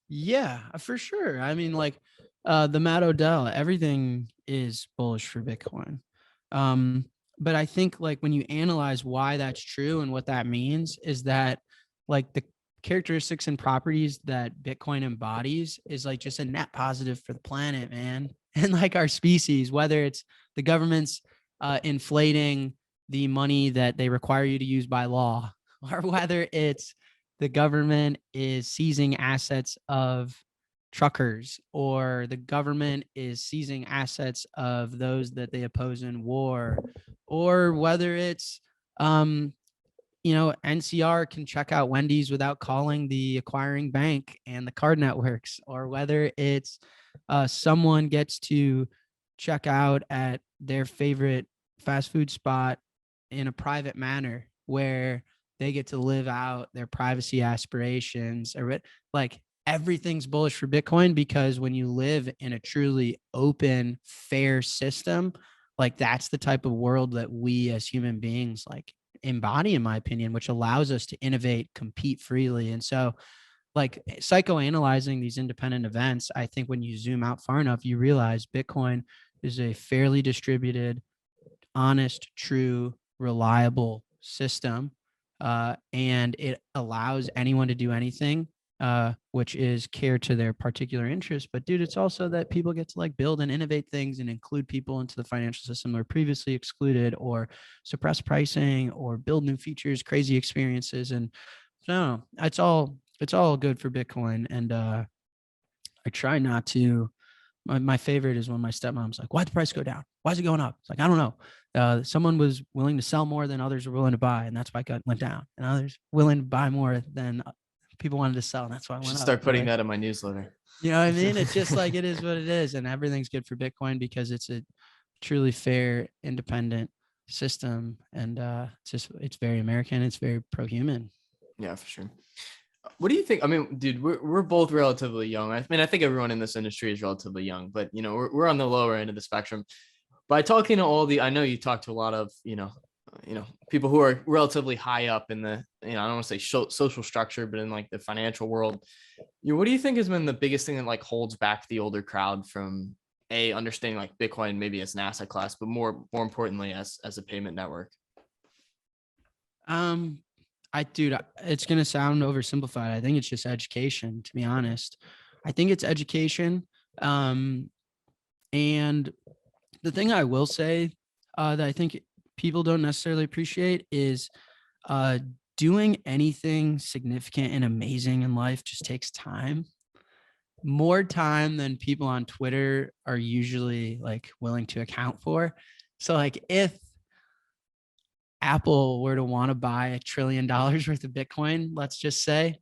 Yeah, for sure. I mean, like, the Matt Odell, everything is bullish for Bitcoin. But I think, like, when you analyze why that's true and what that means, is that like the characteristics and properties that Bitcoin embodies is like just a net positive for the planet, man. And like our species, whether it's the government's inflating the money that they require you to use by law, or whether it's the government is seizing assets of truckers, or the government is seizing assets of those that they oppose in war, or whether it's NCR can check out Wendy's without calling the acquiring bank and the card networks, or whether it's someone gets to check out at their favorite fast food spot in a private manner, where they get to live out their privacy aspirations, or like, everything's bullish for Bitcoin, because when you live in a truly open, fair system, like, that's the type of world that we as human beings like embody, in my opinion, which allows us to innovate, compete freely. And so, like, psychoanalyzing these independent events, I think when you zoom out far enough, you realize Bitcoin is a fairly distributed, honest, true, reliable system. And it allows anyone to do anything, which is care to their particular interest. But dude, it's also that people get to like build and innovate things and include people into the financial system that were previously excluded, or suppress pricing, or build new features, crazy experiences. And no, it's all good for Bitcoin. And I try not to. My favorite is when my stepmom's like, why'd the price go down? Why is it going up? It's like, I don't know. Someone was willing to sell more than others were willing to buy, and that's why it went down. And others willing to buy more than people wanted to sell, and that's why I I went should up. start putting Like, that in my newsletter. you know what I mean? It's just like, it is what it is. And everything's good for Bitcoin because it's a truly fair, independent system. And it's very American. It's very pro-human. Yeah, for sure. What do you think? I mean, dude, we're both relatively young. I mean, I think everyone in this industry is relatively young, but you know, we're on the lower end of the spectrum. By talking to I know you talk to a lot of, people who are relatively high up in the, I don't want to say social structure, but in like the financial world. What do you think has been the biggest thing that like holds back the older crowd from understanding like Bitcoin maybe as an asset class, but more importantly as a payment network? Dude, it's going to sound oversimplified. I think it's just education, to be honest. I think it's education. And the thing I will say that I think people don't necessarily appreciate is doing anything significant and amazing in life just takes time. More time than people on Twitter are usually like willing to account for. So like if Apple were to want to buy $1 trillion worth of Bitcoin, let's just say,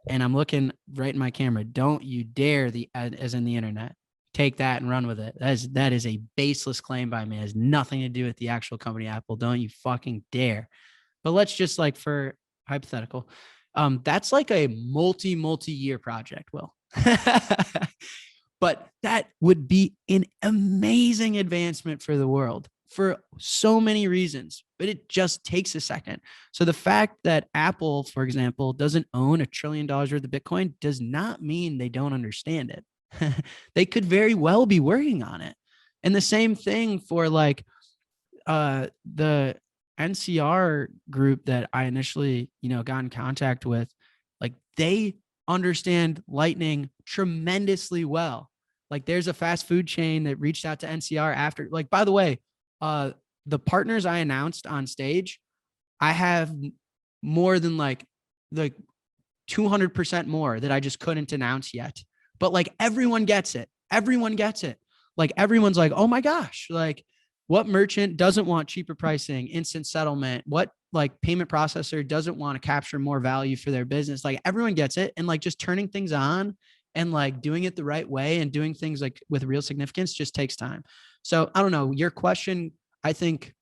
and I'm looking right in my camera, don't you dare, as in the internet, take that and run with it. That is a baseless claim by me. It has nothing to do with the actual company Apple. Don't you fucking dare. But let's just, like, for hypothetical, that's like a multi-year project, Will. But that would be an amazing advancement for the world for so many reasons, but it just takes a second. So the fact that Apple, for example, doesn't own $1 trillion worth of Bitcoin does not mean they don't understand it. They could very well be working on it. And the same thing for like the NCR group that I initially, got in contact with. Like, they understand Lightning tremendously well. Like, there's a fast food chain that reached out to NCR after, like, by the way, the partners I announced on stage, I have more than like 200% more that I just couldn't announce yet. But like, everyone gets it. Everyone gets it. Like, everyone's like, oh my gosh, like, what merchant doesn't want cheaper pricing, instant settlement? What like payment processor doesn't want to capture more value for their business? Like, everyone gets it. And like, just turning things on and like doing it the right way and doing things like with real significance just takes time. So I don't know, your question, I think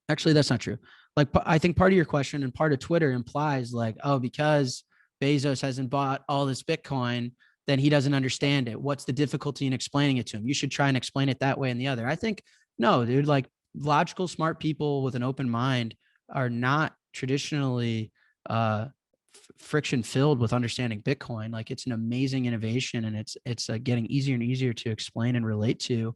actually that's not true. Like, I think part of your question and part of Twitter implies like, oh, because Bezos hasn't bought all this Bitcoin, then he doesn't understand it. What's the difficulty in explaining it to him? You should try and explain it that way and the other. I think, no, dude, like, logical, smart people with an open mind are not traditionally friction filled with understanding Bitcoin. Like, it's an amazing innovation, and it's getting easier and easier to explain and relate to.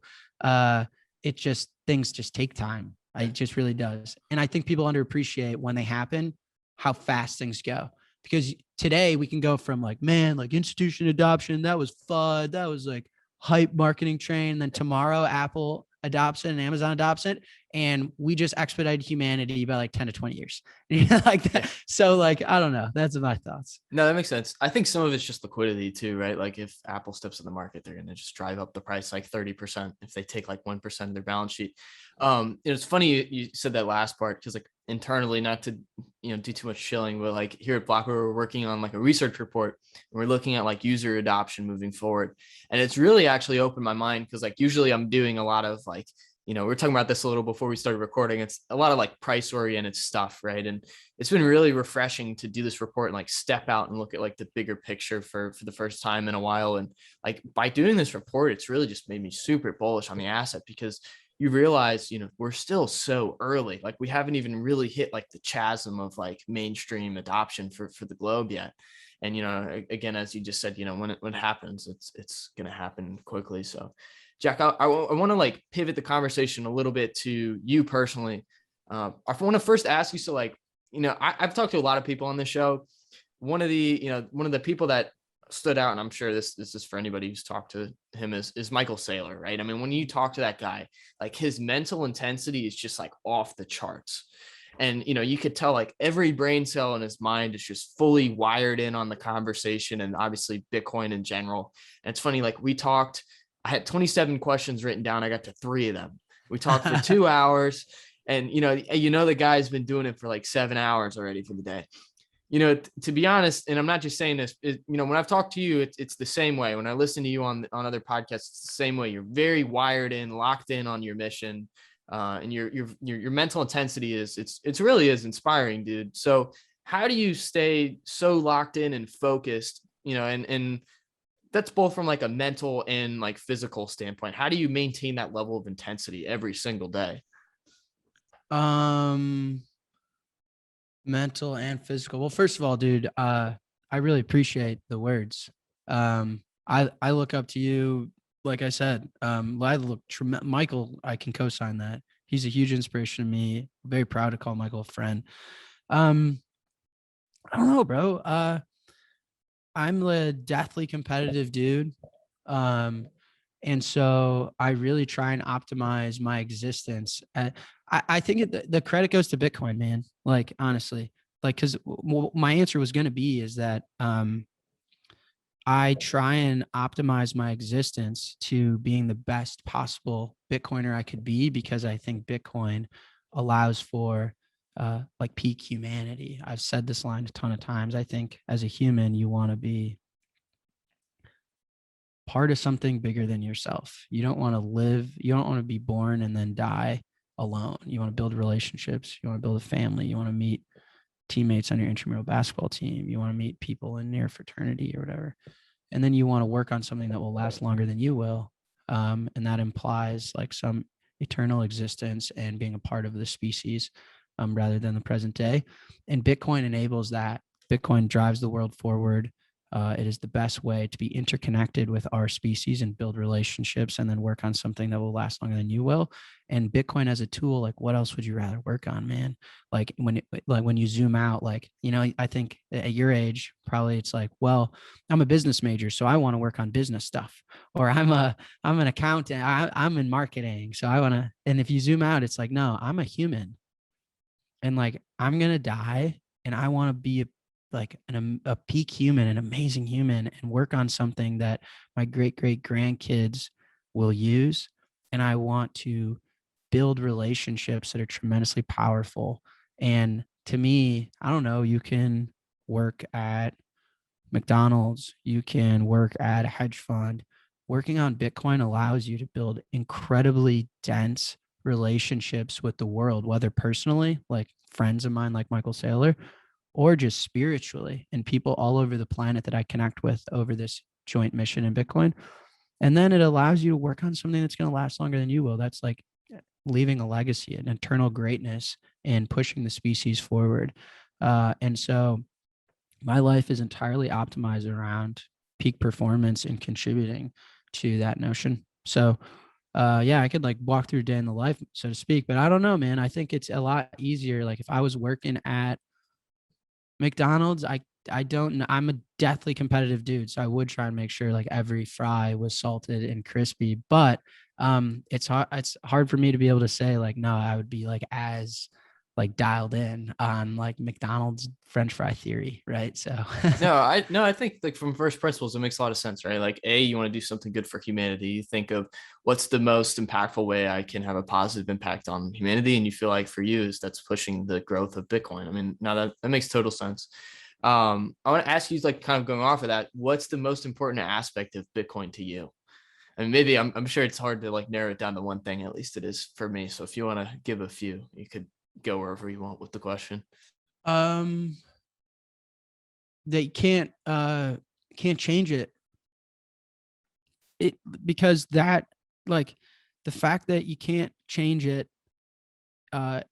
Things just take time. It just really does. And I think people underappreciate when they happen, how fast things go. Because today we can go from like, man, like institution adoption, that was FUD, that was like hype marketing train. Then tomorrow Apple adopts it and Amazon adopts it, and we just expedited humanity by like 10 to 20 years. Like that. Yeah. So like, I don't know. That's my thoughts. No, that makes sense. I think some of it's just liquidity too, right? Like, if Apple steps in the market, they're going to just drive up the price like 30% if they take like 1% of their balance sheet. It's funny you said that last part, because like internally, not to do too much shilling, but like here at Blockware, we're working on like a research report, and we're looking at like user adoption moving forward, and it's really actually opened my mind, because like usually I'm doing a lot of like, we were talking about this a little before we started recording. It's a lot of like price oriented stuff, right? And it's been really refreshing to do this report and like step out and look at like the bigger picture for the first time in a while. And like, by doing this report, it's really just made me super bullish on the asset, because you realize, we're still so early. Like, we haven't even really hit like the chasm of like mainstream adoption for the globe yet. And, again, as you just said, when it happens, it's going to happen quickly. So Jack, I want to like pivot the conversation a little bit to you personally. I want to first ask you, so like, I've talked to a lot of people on this show. One of the people that stood out, and I'm sure this is for anybody who's talked to him, is Michael Saylor, right? I mean, when you talk to that guy, like, his mental intensity is just like off the charts. And, you could tell like every brain cell in his mind is just fully wired in on the conversation, and obviously Bitcoin in general. And it's funny, like, I had 27 questions written down. I got to 3 of them. We talked for 2 hours, and the guy's been doing it for like 7 hours already for the day. To be honest, and I'm not just saying this, when I've talked to you, it's the same way. When I listen to you on other podcasts, it's the same way. You're very wired in, locked in on your mission, and your mental intensity it's really is inspiring, dude. So how do you stay so locked in and focused? And that's both from like a mental and like physical standpoint. How do you maintain that level of intensity every single day? Mental and physical. Well, first of all, dude, I really appreciate the words. I look up to you. Like I said, Michael, I can co-sign that. He's a huge inspiration to me. Very proud to call Michael a friend. Um, I don't know, bro. I'm a deathly competitive dude. Um, and so I really try and optimize my existence. I think the credit goes to Bitcoin, man. Like, honestly, like, because my answer was going to be is that I try and optimize my existence to being the best possible Bitcoiner I could be, because I think Bitcoin allows for like peak humanity. I've said this line a ton of times. I think as a human, you want to be part of something bigger than yourself. You don't want to live, you don't want to be born and then die alone. You want to build relationships, you want to build a family, you want to meet teammates on your intramural basketball team, you want to meet people in your fraternity or whatever. And then you want to work on something that will last longer than you will. And that implies like some eternal existence and being a part of the species rather than the present day. And Bitcoin enables that. Bitcoin drives the world forward. It is the best way to be interconnected with our species and build relationships and then work on something that will last longer than you will. And Bitcoin as a tool, like what else would you rather work on, man? Like when you zoom out, like, I think at your age, probably it's like, well, I'm a business major, so I want to work on business stuff, or I'm an accountant. I'm in marketing. So I want to, and if you zoom out, it's like, no, I'm a human and like, I'm going to die and I want to be a peak human, an amazing human, and work on something that my great grandkids will use. And I want to build relationships that are tremendously powerful. And to me, I don't know, you can work at McDonald's, you can work at a hedge fund. Working on Bitcoin allows you to build incredibly dense relationships with the world, whether personally, like friends of mine, like Michael Saylor, or just spiritually, and people all over the planet that I connect with over this joint mission in Bitcoin. And then it allows you to work on something that's going to last longer than you will. That's like leaving a legacy, an eternal greatness, and pushing the species forward. And so my life is entirely optimized around peak performance and contributing to that notion. So yeah, I could like walk through a day in the life, so to speak, but I don't know, man. I think it's a lot easier. Like if I was working at McDonald's, I don't know. I'm a deathly competitive dude, so I would try and make sure like every fry was salted and crispy. But it's hard for me to be able to say like no, I would be like as like dialed in on like McDonald's French fry theory, right? So I think like from first principles, it makes a lot of sense, right? Like you want to do something good for humanity. You think of what's the most impactful way I can have a positive impact on humanity. And you feel like for you that's pushing the growth of Bitcoin. I mean, now that makes total sense. I want to ask you, like kind of going off of that, what's the most important aspect of Bitcoin to you? I mean, maybe I'm sure it's hard to like narrow it down to one thing, at least it is for me. So if you want to give a few, you could go wherever you want with the question. um they can't change it because that like the fact that you can't change it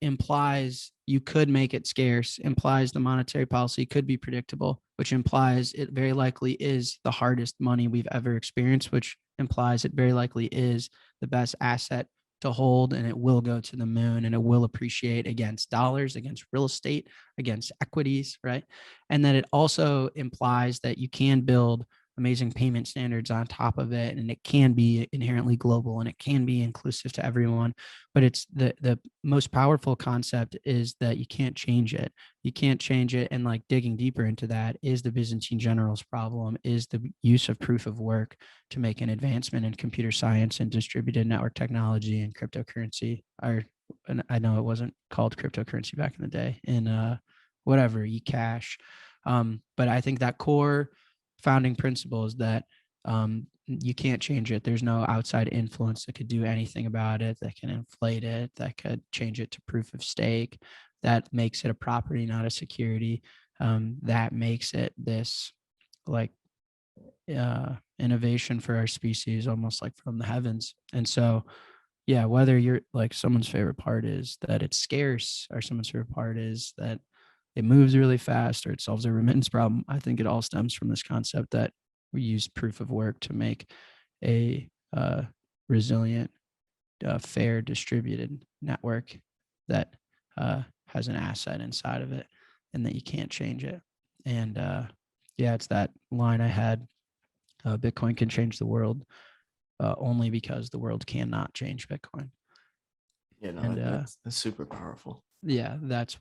implies you could make it scarce, implies the monetary policy could be predictable, which implies it very likely is the hardest money we've ever experienced, which implies it very likely is the best asset to hold, and it will go to the moon and it will appreciate against dollars, against real estate, against equities, right? And then it also implies that you can build amazing payment standards on top of it, and it can be inherently global and it can be inclusive to everyone. But it's the most powerful concept is that you can't change it. You can't change it. And like digging deeper into that is the Byzantine generals problem, is the use of proof of work to make an advancement in computer science and distributed network technology and cryptocurrency. And I know it wasn't called cryptocurrency back in the day, in whatever, eCash. But I think that core founding principle is that you can't change it. There's no outside influence that could do anything about it, that can inflate it, that could change it to proof of stake, that makes it a property, not a security. That makes it this like innovation for our species, almost like from the heavens. And so, yeah, whether you're like someone's favorite part is that it's scarce, or someone's favorite part is that it moves really fast, or it solves a remittance problem, I think it all stems from this concept that we use proof of work to make a resilient, fair, distributed network that has an asset inside of it, and that you can't change it. And yeah, it's that line I had, Bitcoin can change the world only because the world cannot change Bitcoin. Yeah, no, and, that's super powerful. Yeah, that's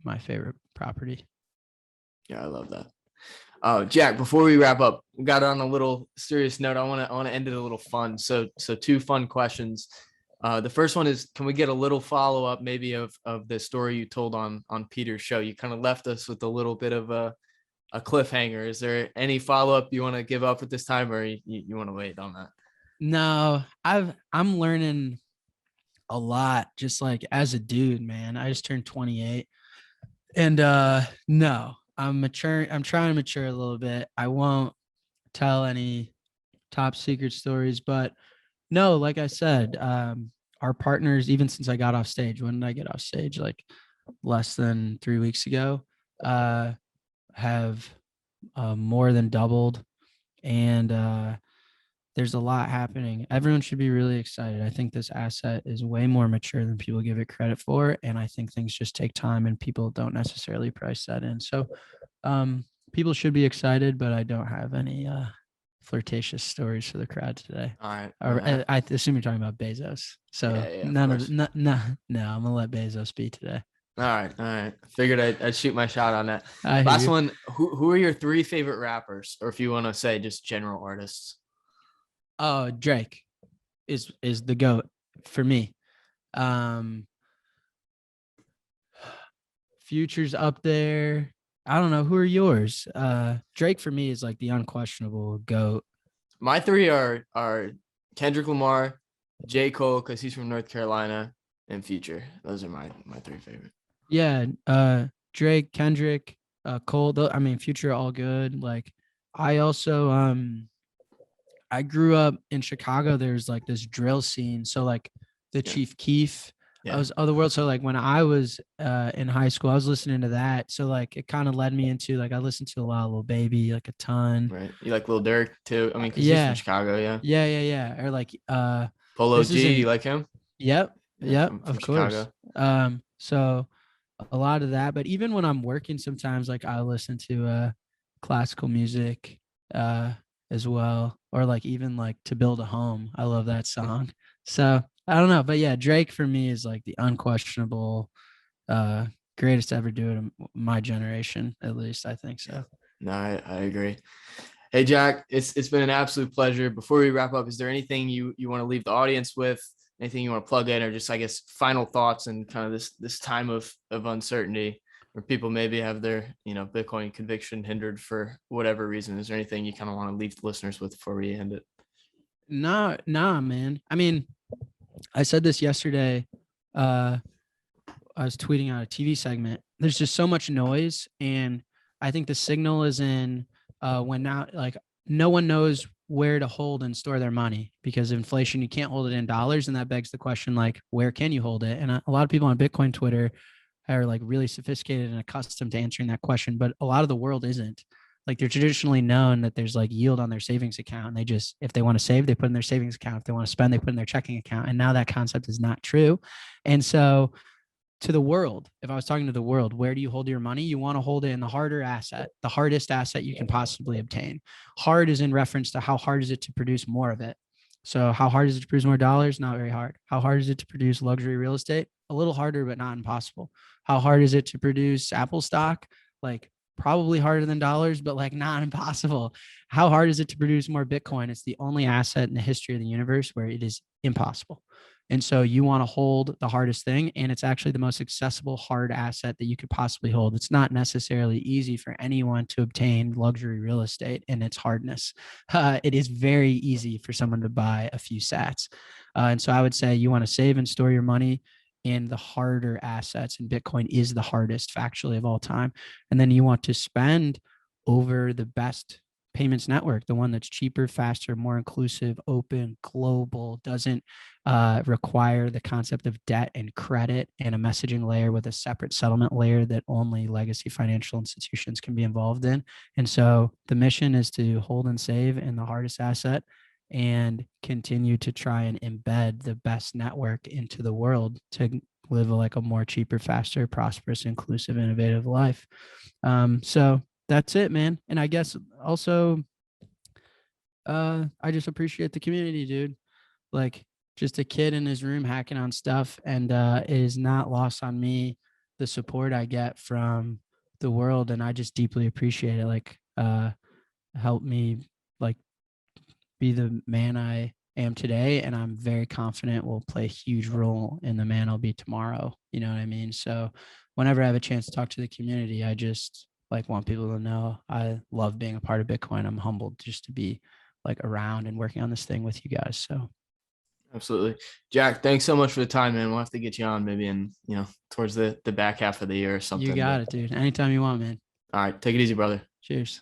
my favorite property. Yeah, I love that. Jack, before we wrap up, we got on a little serious note. I want to end it a little fun. So two fun questions. The first one is, can we get a little follow up maybe of the story you told on Peter's show? You kind of left us with a little bit of a cliffhanger. Is there any follow up you want to give up at this time, or you want to wait on that? No, I'm learning a lot, just like as a dude, man. I just turned 28, and no, I'm maturing. I'm trying to mature a little bit. I won't tell any top secret stories, but no, like I said, our partners, even since I got off stage, when did I get off stage? Like less than 3 weeks ago, have more than doubled. And there's a lot happening. Everyone should be really excited. I think this asset is way more mature than people give it credit for. And I think things just take time, and people don't necessarily price that in. So people should be excited, but I don't have any flirtatious stories for the crowd today. All right. I assume you're talking about Bezos. So yeah, none of no, I'm gonna let Bezos be today. All right. I figured I'd shoot my shot on that. I hear Last you. one. Who are your 3 favorite rappers, or if you want to say just general artists? Oh, Drake is the GOAT for me. Future's up there. I don't know. Who are yours? Drake for me is like the unquestionable GOAT. My 3 are Kendrick Lamar, J. Cole, because he's from North Carolina, and Future. Those are my 3 favorite. Yeah. Drake, Kendrick, Cole. I mean, Future, all good. Like, I also I grew up in Chicago. There's like this drill scene. So like the Chief Keef, I was other world. So like when I was in high school, I was listening to that. So like it kind of led me into like, I listened to a lot of Lil Baby, like a ton. Right. You like Lil Durk too? I mean, because he's from Chicago. Yeah. Or like Polo G, you like him? Yep. From of course. Chicago. So a lot of that, but even when I'm working, sometimes like I listen to classical music as well, or like even like To Build a Home. I love that song. So I don't know, but yeah, Drake for me is like the unquestionable greatest to ever do it in my generation, at least. I think so. No, I agree. Hey Jack, it's been an absolute pleasure. Before we wrap up, is there anything you want to leave the audience with? Anything you want to plug in, or just, I guess, final thoughts and kind of this time of uncertainty where people maybe have their, Bitcoin conviction hindered for whatever reason? Is there anything you kind of want to leave the listeners with before we end it? Nah, man. I mean, I said this yesterday. I was tweeting out a TV segment. There's just so much noise, and I think the signal is in when now, like, no one knows where to hold and store their money because of inflation. You can't hold it in dollars. And that begs the question, like, where can you hold it? And a lot of people on Bitcoin Twitter are like really sophisticated and accustomed to answering that question. But a lot of the world isn't. Like, they're traditionally known that there's like yield on their savings account. And they just, if they want to save, they put in their savings account. If they want to spend, they put in their checking account. And now that concept is not true. And so to the world, if I was talking to the world, where do you hold your money? You want to hold it in the harder asset, the hardest asset you can possibly obtain. Hard is in reference to how hard is it to produce more of it. So how hard is it to produce more dollars? Not very hard. How hard is it to produce luxury real estate? A little harder, but not impossible. How hard is it to produce Apple stock? Like, probably harder than dollars, but like not impossible. How hard is it to produce more Bitcoin? It's the only asset in the history of the universe where it is impossible. And so you want to hold the hardest thing, and it's actually the most accessible hard asset that you could possibly hold. It's not necessarily easy for anyone to obtain luxury real estate and its hardness. It is very easy for someone to buy a few sats. And so I would say you want to save and store your money in the harder assets, and Bitcoin is the hardest factually of all time. And then you want to spend over the best payments network, the one that's cheaper, faster, more inclusive, open, global, doesn't require the concept of debt and credit, and a messaging layer with a separate settlement layer that only legacy financial institutions can be involved in. And so the mission is to hold and save in the hardest asset and continue to try and embed the best network into the world to live like a more cheaper, faster, prosperous, inclusive, innovative life. So that's it, man. And I guess also, I just appreciate the community, dude. Like, just a kid in his room hacking on stuff, and it is not lost on me the support I get from the world, and I just deeply appreciate it. Like, help me like be the man I am today, and I'm very confident will play a huge role in the man I'll be tomorrow. You know what I mean? So whenever I have a chance to talk to the community, I just like want people to know I love being a part of Bitcoin. I'm humbled just to be like around and working on this thing with you guys. So Absolutely. Jack, thanks so much for the time, man. We'll have to get you on maybe in, towards the back half of the year or something. You got it, dude. Anytime you want, man. All right. Take it easy, brother. Cheers.